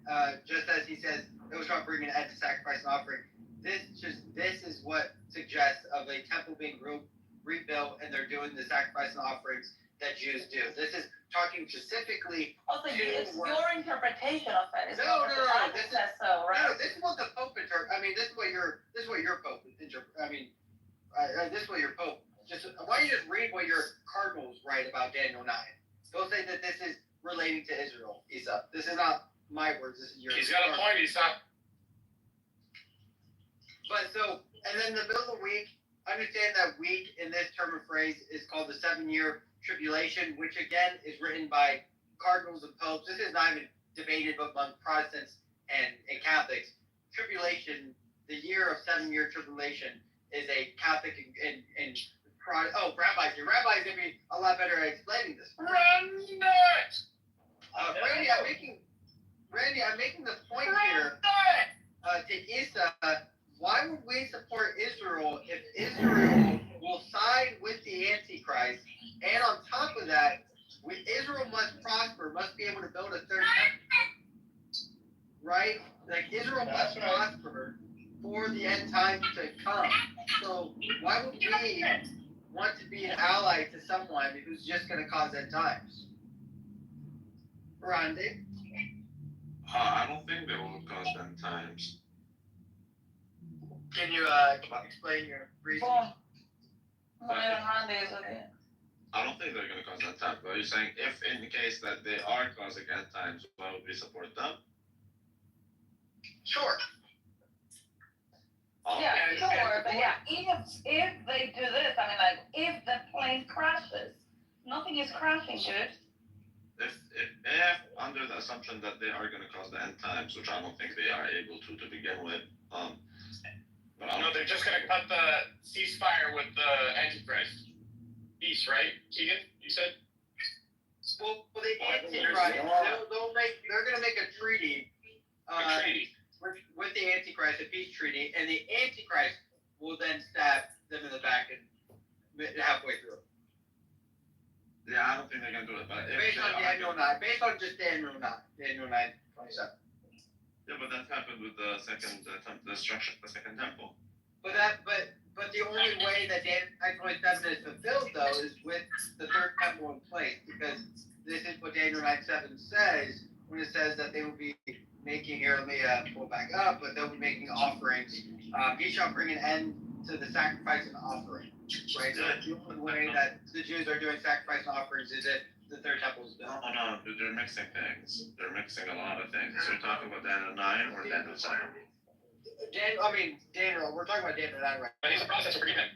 just as he says, it was trying to bring an end to sacrifice and offering. This is what suggests of a temple being rebuilt, and they're doing the sacrifice and offerings that Jews do. This is talking specifically. Also, it's your interpretation of it. It's No, not no, the no. Bible This is says so, right? no. This is what the Pope I mean, this is what your Pope I mean, this is what your Pope. Just why don't you just read what your cardinals write about Daniel 9? They'll say that this is relating to Israel, Isa. This is not my words. This is your. He's got a point, Isa. But so, and then the middle of the week, understand that week in this term of phrase is called the 7-year tribulation, which again is written by cardinals and popes. This is not even debated among Protestants and Catholics. Tribulation, the year of 7-year tribulation, is a Catholic and rabbis. Your rabbis gonna be a lot better at explaining this. Randy, I'm making the point here to Isa. Why would we support Israel if Israel will side with the Antichrist? And on top of that, Israel must prosper, must be able to build a third temple. Right? Like Israel must prosper for the end times to come. So why would we want to be an ally to someone who's just going to cause end times? Randy? I don't think they will cause end times. Can you explain your reason? I don't think they're going to cause end times. But you're saying if in the case that they are causing end times, why would we support them? Sure. Yeah, sure, but yeah, if they do this, I mean, like, if the plane crashes, nothing is crashing, dude. If under the assumption that they are going to cause the end times, which I don't think they are able to begin with, but no, they're just gonna cut the ceasefire with the Antichrist. Peace, right, Keegan? You said. Well, the Antichrist, they're gonna make a treaty. A treaty. With the Antichrist, a peace treaty, and the Antichrist will then stab them in the back and halfway through. Yeah, I don't think they're gonna do it. But based on Daniel 9, based on just Daniel 9:27. Yeah, but that happened with the second destruction of the second temple. But the only way that Daniel 9:27 is fulfilled though is with the third temple in place, because this is what Daniel 9:7 says when it says that they will be making, here let me pull back up, but they'll be making offerings. He shall bring an end to the sacrifice and offering. Right? So the only way that the Jews are doing sacrifice and offerings is if the third temple is built. No, they're mixing things. They're mixing a lot of things. You're talking about Daniel 9 or Daniel 7? Daniel, we're talking about Daniel 9 right now. But he's a process agreement.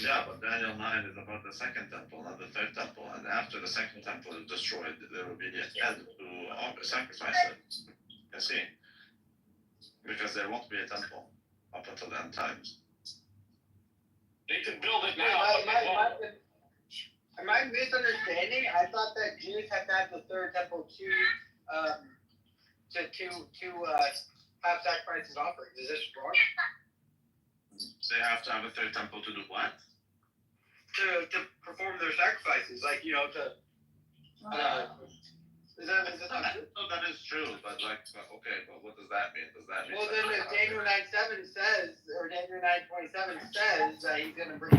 Yeah, but Daniel 9 is about the second temple, not the third temple. And after the second temple is destroyed, there will be the end to sacrifice it. You see? Because there won't be a temple up until the end times. They can build it now. Am I misunderstanding? I thought that Jews had to have the third temple to have sacrifices offerings. Is this wrong? They have to have a third temple to do what? To perform their sacrifices, like is that not true? No, that is true, but okay, but what does that mean? Does that mean? Well, then if Daniel 9:7 says, or Daniel 9:27 says that he's going to bring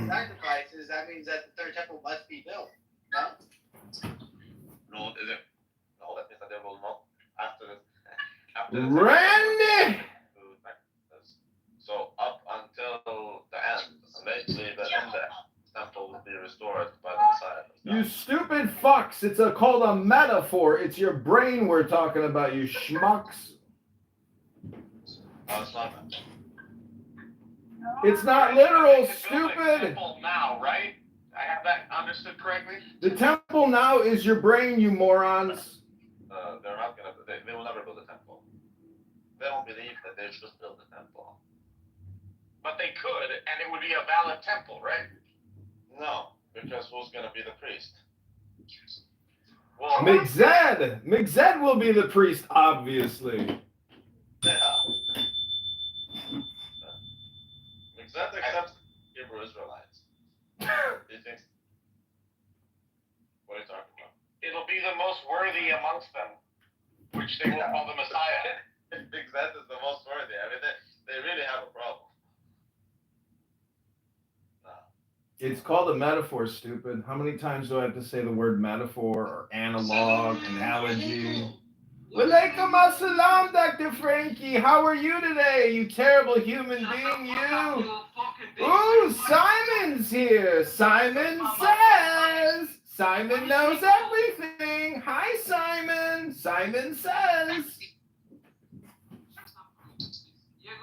sacrifices, that means that the third temple must be built. No? No, is it? No, that means that they will not after the Randy! So up until the end, eventually the temple will be restored by the Messiah. You stupid fucks! It's called a metaphor. It's your brain we're talking about, you schmucks. It's not. It's not literal, stupid. Temple now, right? I have that understood correctly. The temple now is your brain, you morons. They're not gonna. They will never build a temple. They don't believe that they should build a temple. But they could, and it would be a valid temple, right? No, because who's gonna be the priest? Well, Migzed will be the priest, obviously. yeah. Migzed accepts Hebrew Israelites. He thinks. What are you talking about? It'll be the most most worthy amongst them, which they will call the Messiah. Big Zed is the most worthy. I mean, they really have a problem. It's called a metaphor, stupid. How many times do I have to say the word metaphor or analog, analogy? Walaikum assalam, Dr. Frankie. How are you today, you terrible human being, you? Ooh, Simon's here. Simon says. Simon knows everything. Hi, Simon. Simon says.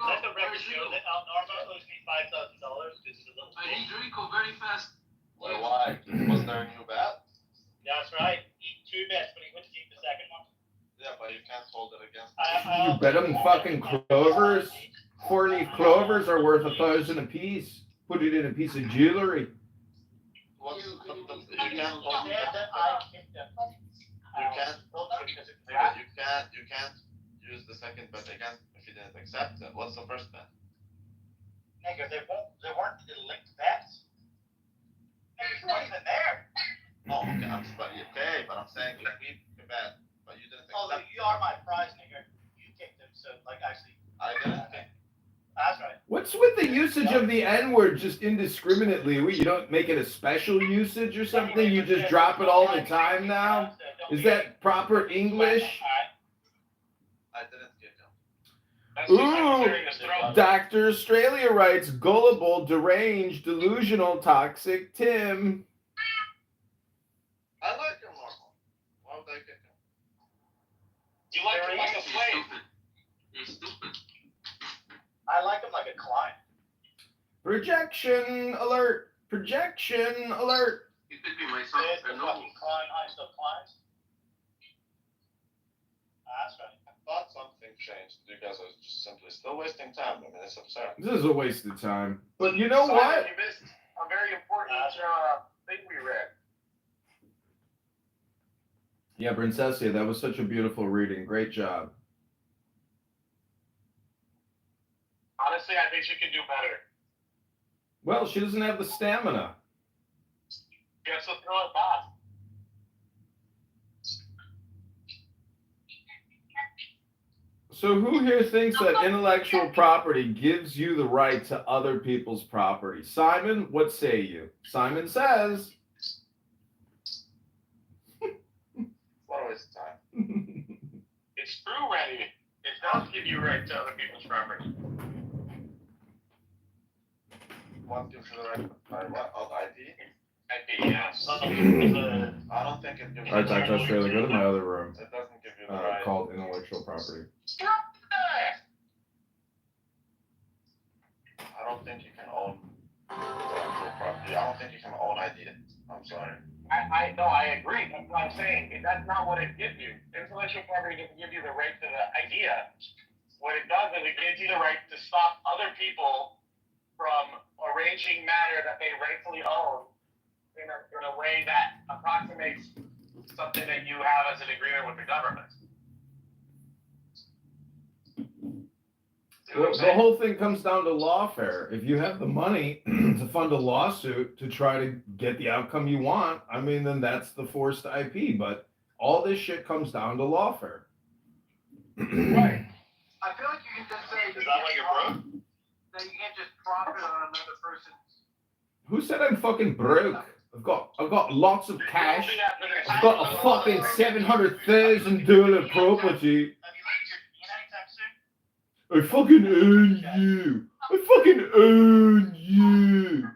Let the record show that Norma owes me $5,000 because he's a little I need Rico very fast. Wait, why? Was there a new bet? That's right. He 2 bets, but he wouldn't keep the second one. Yeah, but you can't hold it against You bet them fucking clovers. 4-leaf clovers are worth 1,000 apiece. Put it in a piece of jewelry. You can't hold it. You can't use the second bet against if you didn't accept it. What's the first bet? Nigga, they weren't linked bets. Nigga, it's not even there. No, okay, but I'm saying if we bet, but you didn't accept. Oh, you are my prize, nigga. You kicked him, so like actually. I didn't think. That's right. What's with the usage of the N-word just indiscriminately? You don't make it a special usage or something? You just drop it all the time now? Is that proper English? I didn't get Ooh, him. Dr. Australia writes, gullible, deranged, delusional, toxic Tim. I like him normal. Why would I get him? You like him like a slave. He's stupid. I like him like a client. Projection alert! Projection alert! You could be my son. There's the I know. fucking client, I still clients. That's right. I thought something changed. You guys are just simply still wasting time. I mean, it's absurd. This is a waste of time. But you know Simon, what? you missed a very important thing we read. Yeah, Princessia, that was such a beautiful reading. Great job. Honestly, I think she could do better. Well, she doesn't have the stamina. She has to throw it back. So who here thinks that intellectual property gives you the right to other people's property? Simon, what say you? Simon says. What a waste of time. It's true, Randy. It does give you right to other people's property. What gives you the right? What? Oh, ID? ID, yes. I don't think it gives you All right, Dr. Australia, go to my other room. It doesn't give you the right. Called intellectual property. I don't think you can own intellectual property. I don't think you can own ideas. I'm sorry. I agree. That's what I'm saying. That's not what it gives you. Intellectual property doesn't give you the right to the idea. What it does is it gives you the right to stop other people from arranging matter that they rightfully own in a way that approximates something that you have as an agreement with the government. Well, the whole thing comes down to lawfare. If you have the money to fund a lawsuit to try to get the outcome you want, I mean, then that's the forced IP. But all this shit comes down to lawfare. Right. I feel like you can just say. Is that why you're broke? That you can't just profit on another person's. Who said I'm fucking broke? I've got lots of cash. I've got a fucking $700,000 property. I fucking own you. I fucking own you.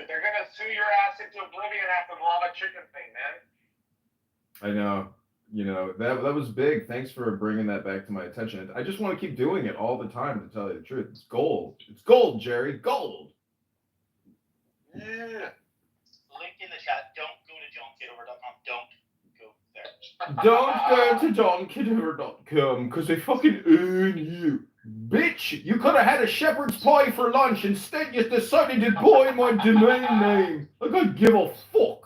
They're gonna sue your ass into oblivion after the lava chicken thing, man. I know. You know, that was big. Thanks for bringing that back to my attention. I just want to keep doing it all the time, to tell you the truth. It's gold. It's gold, Jerry. Gold. Yeah. Link in the chat. Don't go to johnkitover.com. Don't go there. Don't go to johnkitover.com because they fucking own you. Bitch, you could have had a shepherd's pie for lunch. Instead, you decided to buy my domain name. Like I give a fuck.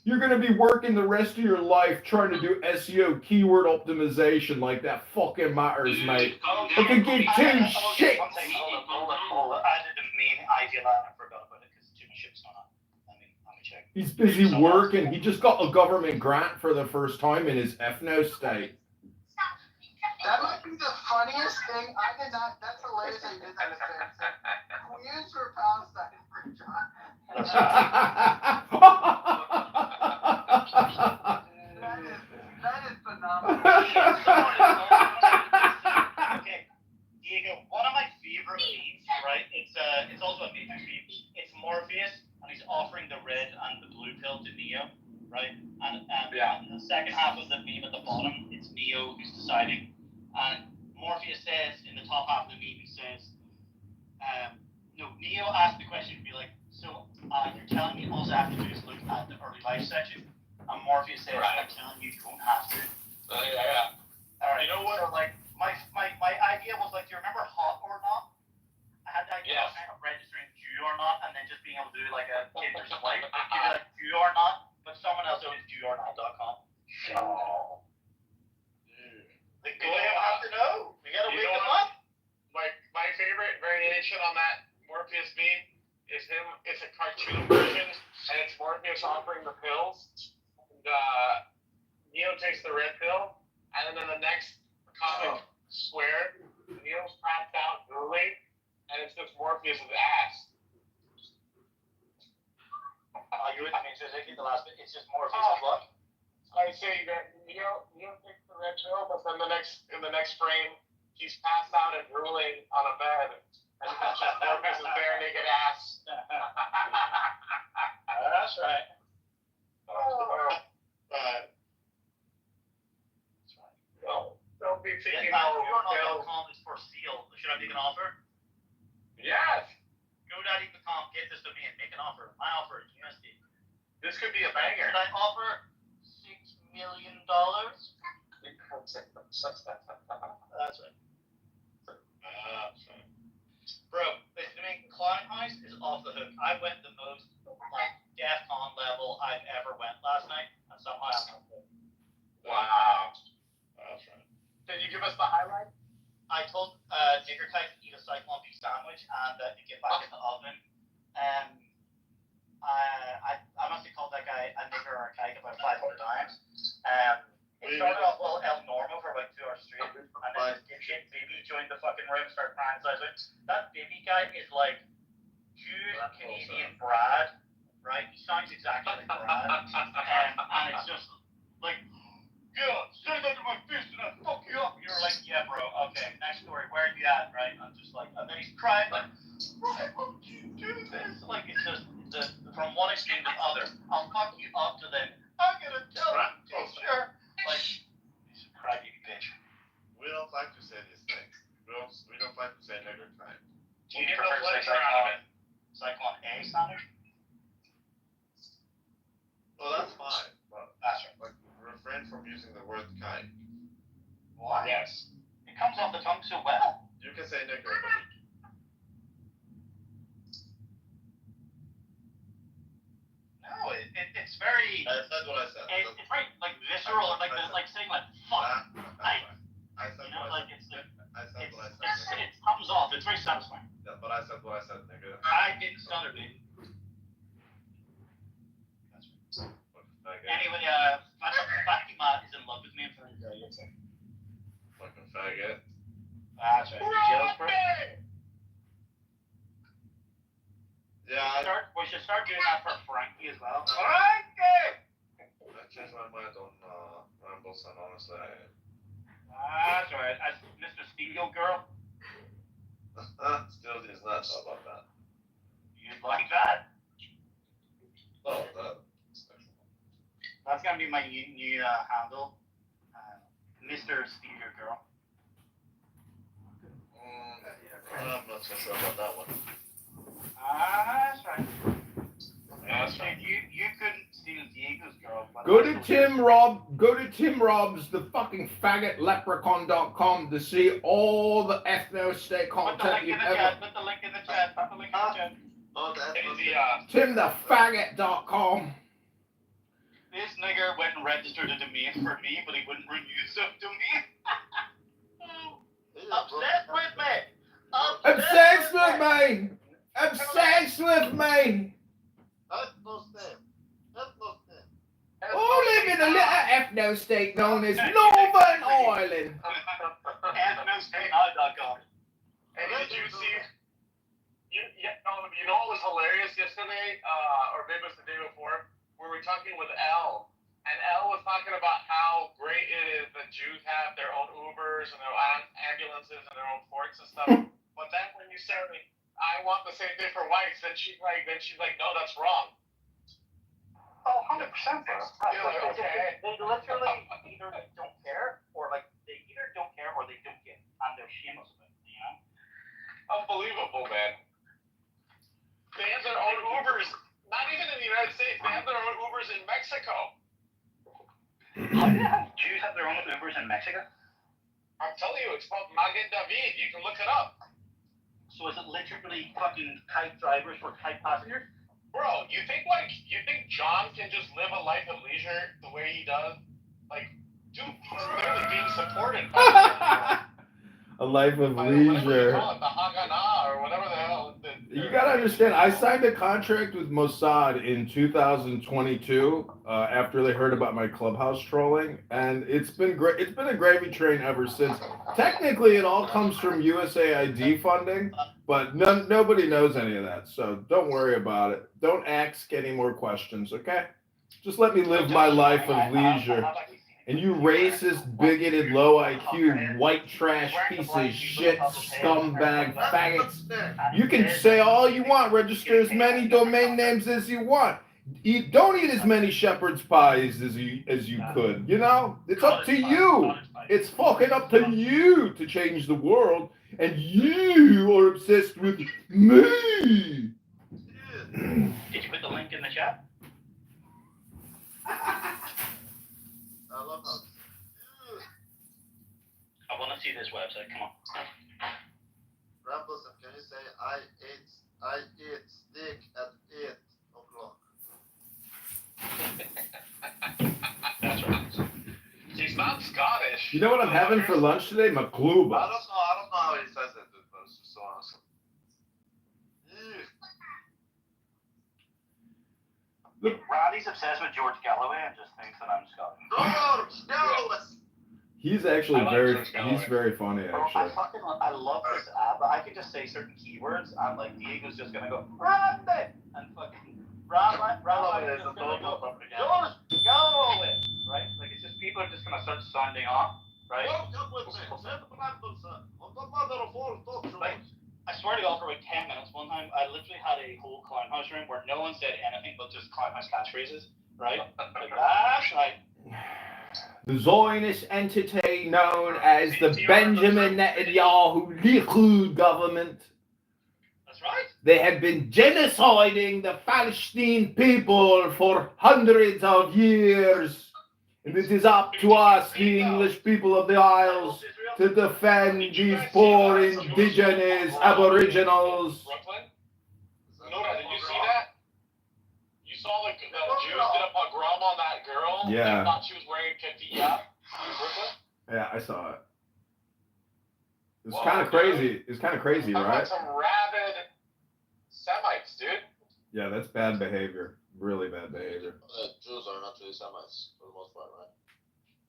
You're going to be working the rest of your life trying to do SEO keyword optimization like that fucking matters, mate. I can give two shits. Hold on. I didn't mean I forgot about it because too much shit's going on. Let me check. He's busy working. He just got a government grant for the first time in his ethno state. That might be the funniest thing. I did not. That's hilarious. I did that. Queens for Palestine for John. That is phenomenal. Okay, Diego. One of my favorite memes, right? It's also a Matrix meme. It's Morpheus, and he's offering the red and the blue pill to Neo, right? And the second half of the meme at the bottom, it's Neo who's deciding. And Morpheus says in the top half of the meme, he says, Neo asked the question, be like, so you're telling me all I have to do is look at the early life section? And Morpheus says, I'm telling you, you don't have to. Yeah. All right. You know what? So, like, my idea was like, do you remember Hot or Not? I had the idea of registering Jew or Not, and then just being able to do like a Tinder swipe. Give you like Jew or Not, but someone else owns JewOrNot.com. Oh. The guy have to know. We gotta wake him up. My favorite variation on that Morpheus meme is him. It's a cartoon version, and it's Morpheus offering the pills. And Neo takes the red pill, and then in the next comic square, Neo's passed out drooling, and it's just Morpheus' ass. You with me? So the last bit, it's just Morpheus' what? I say that Neo takes the red pill, but then in the next frame, he's passed out and drooling on a bed, and it's just Morpheus' bare naked ass. That's right. Don't be thinking JewOrNot.com is for sale. Should I make an offer? Yes. GoDaddy.com, get this domain, make an offer. My offer is USD. This could be a banger. Should I offer $6 million? That's right. Bro, this domain Clown Heist is off the hook. I went the most like DEFCON level I've ever went last night, and somehow I'm not good. Wow. That's right. Can you give us the highlight? I told Digger Kite to eat a Cyclone beef sandwich and to get back in the oven. I must have called that guy a nigger or a kike about 500 times. It started off well El Normo for about 2 hours straight, and then this dipshit baby joined the fucking room, started crying. So I was like, that baby guy is like Jewish Canadian Brad, right? He sounds exactly like Brad, and it's just like, yeah, say that to my face and I'll fuck you up. And you're like, yeah, bro, okay, next story, where are you at, right? I'm just like, and then he's crying like, why would you do this? Like, it's just from one extreme to the other. I'll fuck you up to then, I'm gonna tell you, teacher. Like, he's a crybaby bitch. We don't like to say these things. We don't like to say nigger time. Do you prefer to say Cyclone A sandwich? Well, that's fine, but that's right. Like, refrain from using the word kind. Why? Yes. It comes off the tongue so well. You can say nigger, but no, it's very. I said what I said. It's very like visceral, and like saying like fuck. I said you know, what like it's like. I said what I said. It comes off. It's very satisfying. Yeah, but I said what I said, nigger. I didn't stutter, baby. Anyway, Fatima is in love with me. I'm trying to tell you. Fucking faggot. That's right. Jailbreak. Yeah. We should start doing that for Frankie as well. Frankie! I changed my mind on Rambles, and honestly, that's right. As Mr. Steele girl. Still is nuts about that. You'd like that? Oh, that. That's gonna be my new handle, Mr. Steele girl. I'm not so sure about that one. That's right. That's right. You couldn't steal Diego's girl. Go to Tim Rob's the fucking faggot leprechaun.com to see all the ethno state content you've ever. Put the link in the chat. Put the link in the chat. Oh, that's TimTheFaggot.com. This nigger went and registered a domain for me, but he wouldn't renew some domain. Obsessed with me. Obsessed with me. Obsessed with me. That's most name. ethno-state known as Northern Ireland. Ethnostateout.com. And did you see? You know what was hilarious yesterday, or maybe it was the day before? We were talking with Elle, and Elle was talking about how great it is that Jews have their own Ubers and their own ambulances and their own forks and stuff. But then when you say, I want the same thing for whites, then she's like, no, that's wrong. Oh, 100%, bro. You're like, okay. They literally either don't care, or like they either don't care or they don't get, and they're shameless of it, you know? Unbelievable, man. They have their own Ubers, not even in the United States, they have their own Ubers in Mexico. How do Jews have their own Ubers in Mexico? I'm telling you, it's called Magen David. You can look it up. So is it literally fucking kite drivers for kite passengers? Bro, you think John can just live a life of leisure the way he does? Like, dude, he's literally being supported by A life of whatever you leisure. call it, the Haganah or whatever the hell. You gotta understand, I signed a contract with Mossad in 2022 after they heard about my Clubhouse trolling, and it's been great. It's been a gravy train ever since. Technically, it all comes from USAID funding, but nobody knows any of that, so don't worry about it. Don't ask any more questions, okay? Just let me live my life of leisure. And you racist, bigoted, low IQ, white trash piece of shit, scumbag, faggots. You can say all you want, register as many domain names as you want. Don't eat as many shepherd's pies as you could, you know? It's up to you. It's fucking up to you to change the world. And you are obsessed with me. Did you put the link in the chat? I love how. I want to see this website. Come on. Rambles, can you say I eat steak at 8 o'clock? That's right. He's not Scottish. You know what I'm having for lunch today? I don't Makluba. know how he says it, but it's so awesome. Randy's obsessed with George Galloway and just thinks that I'm Scottish. George Galloway! He's actually he's very funny, actually. I love this app. I can just say certain keywords and like Diego's just gonna go Randy and fucking Randy is just gonna go George Galloway, right? Like it's just people are just gonna start sounding off, right? Like, I swear to God, for about 10 minutes one time, I literally had a whole clownhouse room where no one said anything but just clownhouse catchphrases, right? Like, that's right. The Zionist entity known as the Benjamin Netanyahu Likud government. That's right. They have been genociding the Palestinian people for hundreds of years. And it is up to us, the English people of the Isles, to defend these poor indigenous aboriginals. Brooklyn? Nora, did you see that? You saw the Jews did a pogrom on that girl? Yeah. They thought she was wearing keffiyeh in Brooklyn? Yeah, I saw it. It's kind of crazy. It's kind of crazy, right? Some rabid Semites, dude. Yeah, that's bad behavior. Really bad behavior. Jews are not really Semites for the most part, right?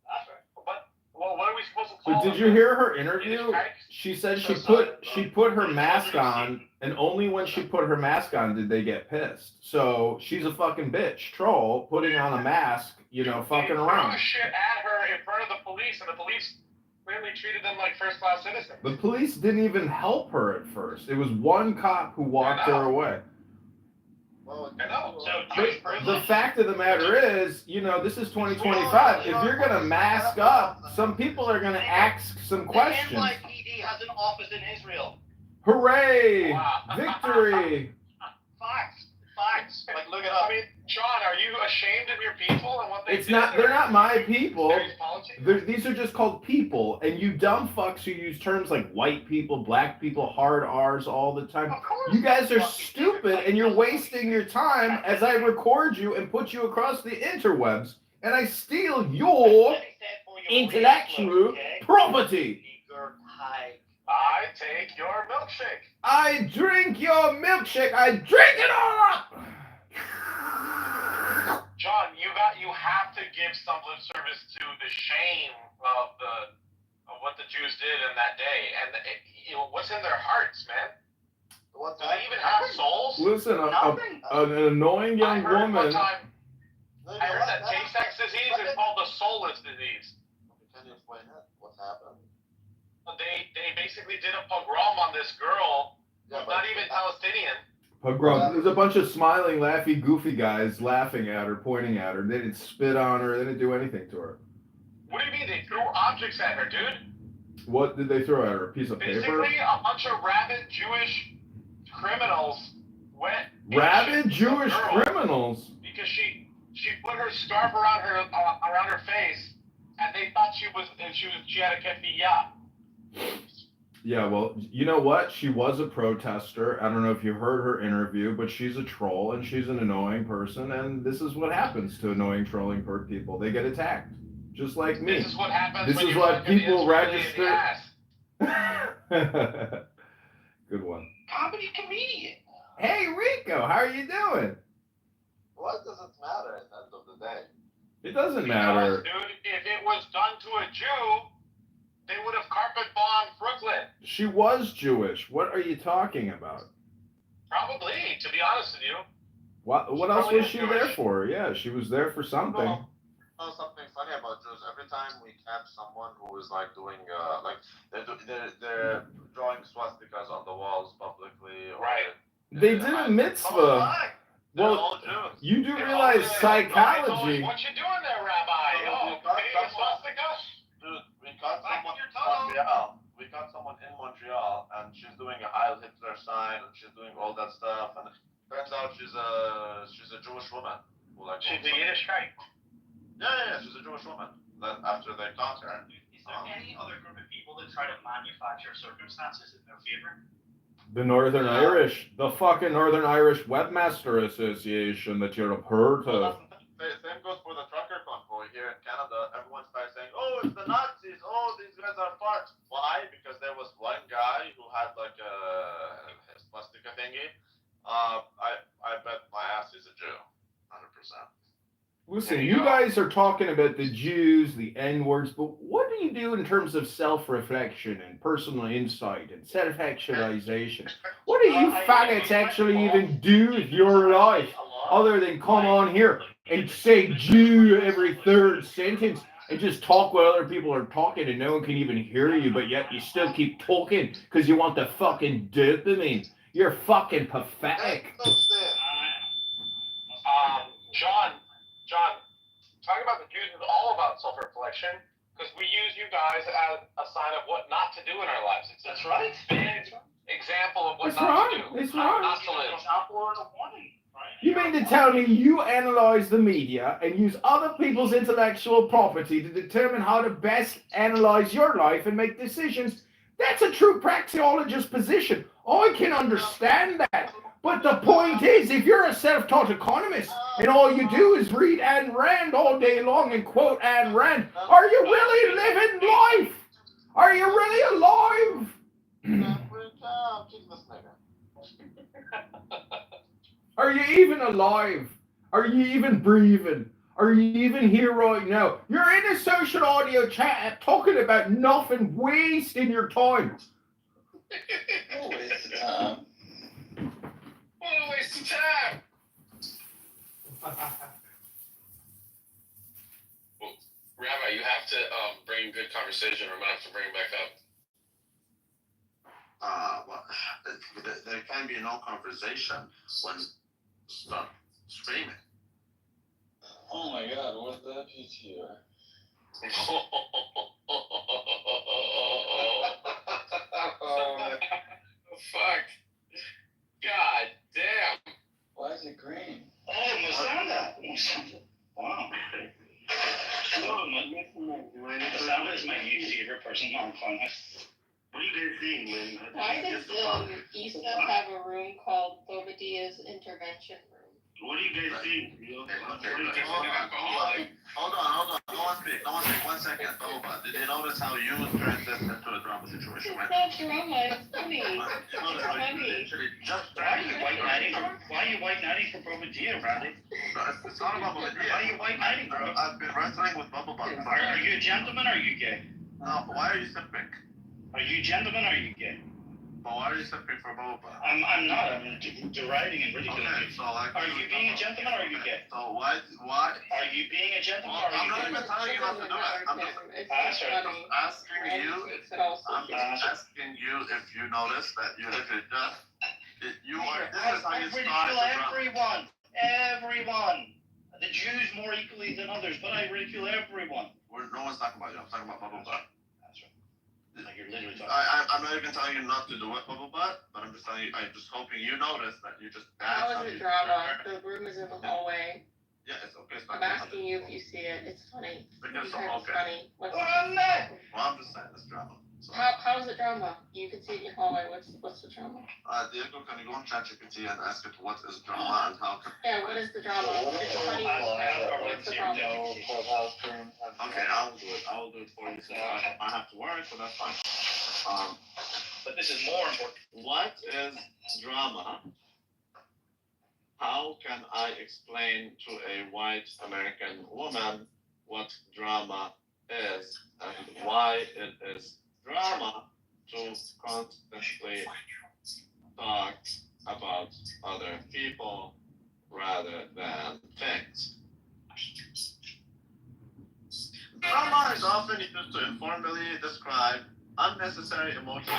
That's right. But, well, what are we supposed to But call did you hear her interview? She said she put her mask on, and only when she put her mask on did they get pissed. So she's a fucking bitch, troll, putting on a mask, you know, fucking around. Threw shit at her in front of the police, and the police clearly treated them like first-class citizens. The police didn't even help her at first. It was one cop who walked her away. Well, I know. But the fact of the matter is, you know, this is 2025. If you're gonna mask up, some people are gonna ask some questions. The NYPD has an office in Israel. Hooray! Wow. Victory! Facts. Like, look it up. I mean, John, are you ashamed of your people and what they It's did? not. They're not my people. Serious politics? These are just called people, and you dumb fucks who use terms like white people, black people, hard R's all the time. You guys are stupid, and you're wasting your time as I record you and put you across the interwebs, and I steal your intellectual property. I take your milkshake. I drink your milkshake. I drink it all up. John, you have to give some lip service to the shame of what the Jews did in that day, and what's in their hearts, man. Do they even have souls? Listen, an annoying young woman. I heard that Tay-Sachs disease is called the soulless disease. Can you explain it? What happened? They basically did a pogrom on this girl, not even Palestinian. Pogrom. There's a bunch of smiling, laughy, goofy guys laughing at her, pointing at her. They didn't spit on her. They didn't do anything to her. What do you mean? They threw objects at her, dude. What did they throw at her? A piece of paper? Basically, a bunch of rabid Jewish criminals went. Rabid Jewish criminals? Because she put her scarf around her face, and they thought she had a kefiyah. Yeah, well, you know what? She was a protester. I don't know if you heard her interview, but she's a troll and she's an annoying person, and this is what happens to annoying trolling people. They get attacked, just like me. This is what happens. This is what people register. Good one. Comedy comedian. Hey, Rico, how are you doing? What does it matter at the end of the day? It doesn't matter. Dude, if it was done to a Jew, they would have carpet bombed Brooklyn. She was Jewish. What are you talking about? Probably, to be honest with you. What else was she there for? Yeah, she was there for something. No, something funny about Jews. Every time we catch someone who is like doing they're drawing swastikas on the walls publicly. Right. They did a mitzvah. Well, you do realize psychology. What you doing there, Rabbi? Dude, we got someone in Montreal. We got someone in Montreal, and she's doing a Heil Hitler sign, and she's doing all that stuff. And it turns out she's a Jewish woman who like. She's a Yiddish guy. Yeah, she's a Jewish woman. Then after they caught her. Is there any other group of people that try to manufacture circumstances in their favor? The Northern Irish, the fucking Northern Irish Webmaster Association that you've heard of. Same goes for the trucker convoy here in Canada. Everyone starts saying, "Oh, it's the Nazis! Oh, these guys are farts." Why? Because there was one guy who had like a swastika thingy. I bet my ass is a Jew, 100%. Listen, you guys are talking about the Jews, the N-words, but what do you do in terms of self-reflection and personal insight and self-actualization? What do you faggots actually even do with your life other than come on here and say Jew every third sentence and just talk while other people are talking and no one can even hear you, but yet you still keep talking because you want the fucking dopamine? You're fucking pathetic. John, talking about the Jews is all about self-reflection because we use you guys as a sign of what not to do in our lives. That's right. It's an example of what not to do. It's right. Not to live. You mean to tell me you analyze the media and use other people's intellectual property to determine how to best analyze your life and make decisions? That's a true praxeologist position. I can understand that. But the point is, if you're a self-taught economist and all you do is read Ayn Rand all day long and quote Ayn Rand, are you really living life? Are you really alive? Are you even alive? Are you even breathing? Are you even here right now? You're in a social audio chat talking about nothing, wasting your time. Oh, waste of time. What a waste of time. Well, Rabbi, you have to bring good conversation, or I'm gonna have to bring it back up. Well, there can be no conversation when stop screaming. Oh my God, what's that PTR? Fuck. God damn. Why is it green? Oh, Masada. Wow. Masada is my new favorite person on Congress. What are you guys seeing, man? Why does ESA have a room called Bobadia's Intervention Room? What do you guys think? Hold on. No one speak. 1 second. Boba, did you notice how you turned this into a drama situation? Right? It's not drama. It's funny. You notice how you literally just Why are you white knighting for Bubba Dia, Bradley? It's not about Bubba Dia. Why are you white knighting, bro? I've been wrestling with Bubba Butt. Are you a gentleman or are you gay? No, but why are you sipping? Are you a gentleman or are you gay? But why are you sipping for Bubba? I'm not. I'm deriding and ridiculing Okay, you. so like. Are you being a gentleman or are you gay? So why? Are you being a gentleman Well, or are I'm you not gay? even telling you not to do it. I'm just asking you. I'm asking you if you notice that you literally just. You are. This is how you start the drama. Everyone. The Jews more equally than others, but I ridicule everyone. No one's talking about you. I'm talking about Bubba Butt. That's right. Like you're literally talking. I'm not even telling you not to do it, Bubba Butt, but I'm just telling you. I'm just hoping you notice that you just. How is it drama? The room is in the hallway. Yeah, it's okay. It's I'm asking you if you see it. It's funny. Because It's funny. Well, I'm just saying it's drama. So. How is it drama? You can see it in your hallway. What's the drama? Diego, can you go on ChatGPT and ask it what is drama and how? Yeah, what is the drama? It's funny. What's the problem? Okay, I will do it. I will do it for you. So I have to work, so that's fine. But this is more important. What is drama? How can I explain to a white American woman what drama is and why it is drama to constantly talk about other people rather than things? Drama is often used to informally describe unnecessary emotional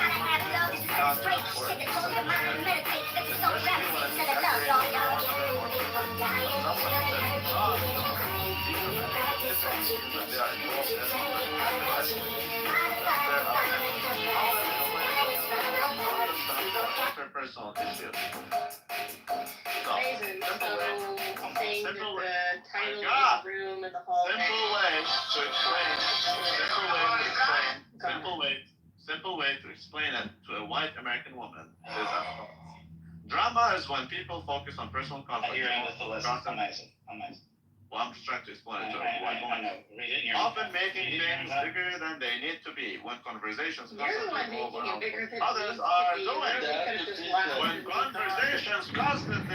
personal issues. Amazing. So saying that the title God. of the room in the hallway. Simple way to explain it to a white American woman is as follows. Drama is when people focus on personal conflict. Amazing. Well, I'm just trying to explain it to a white woman. Often making things bigger than they need to be when conversations You're the one constantly making it bigger than others it are needs to be. doing. Literally could have just left When and moved on. conversations constantly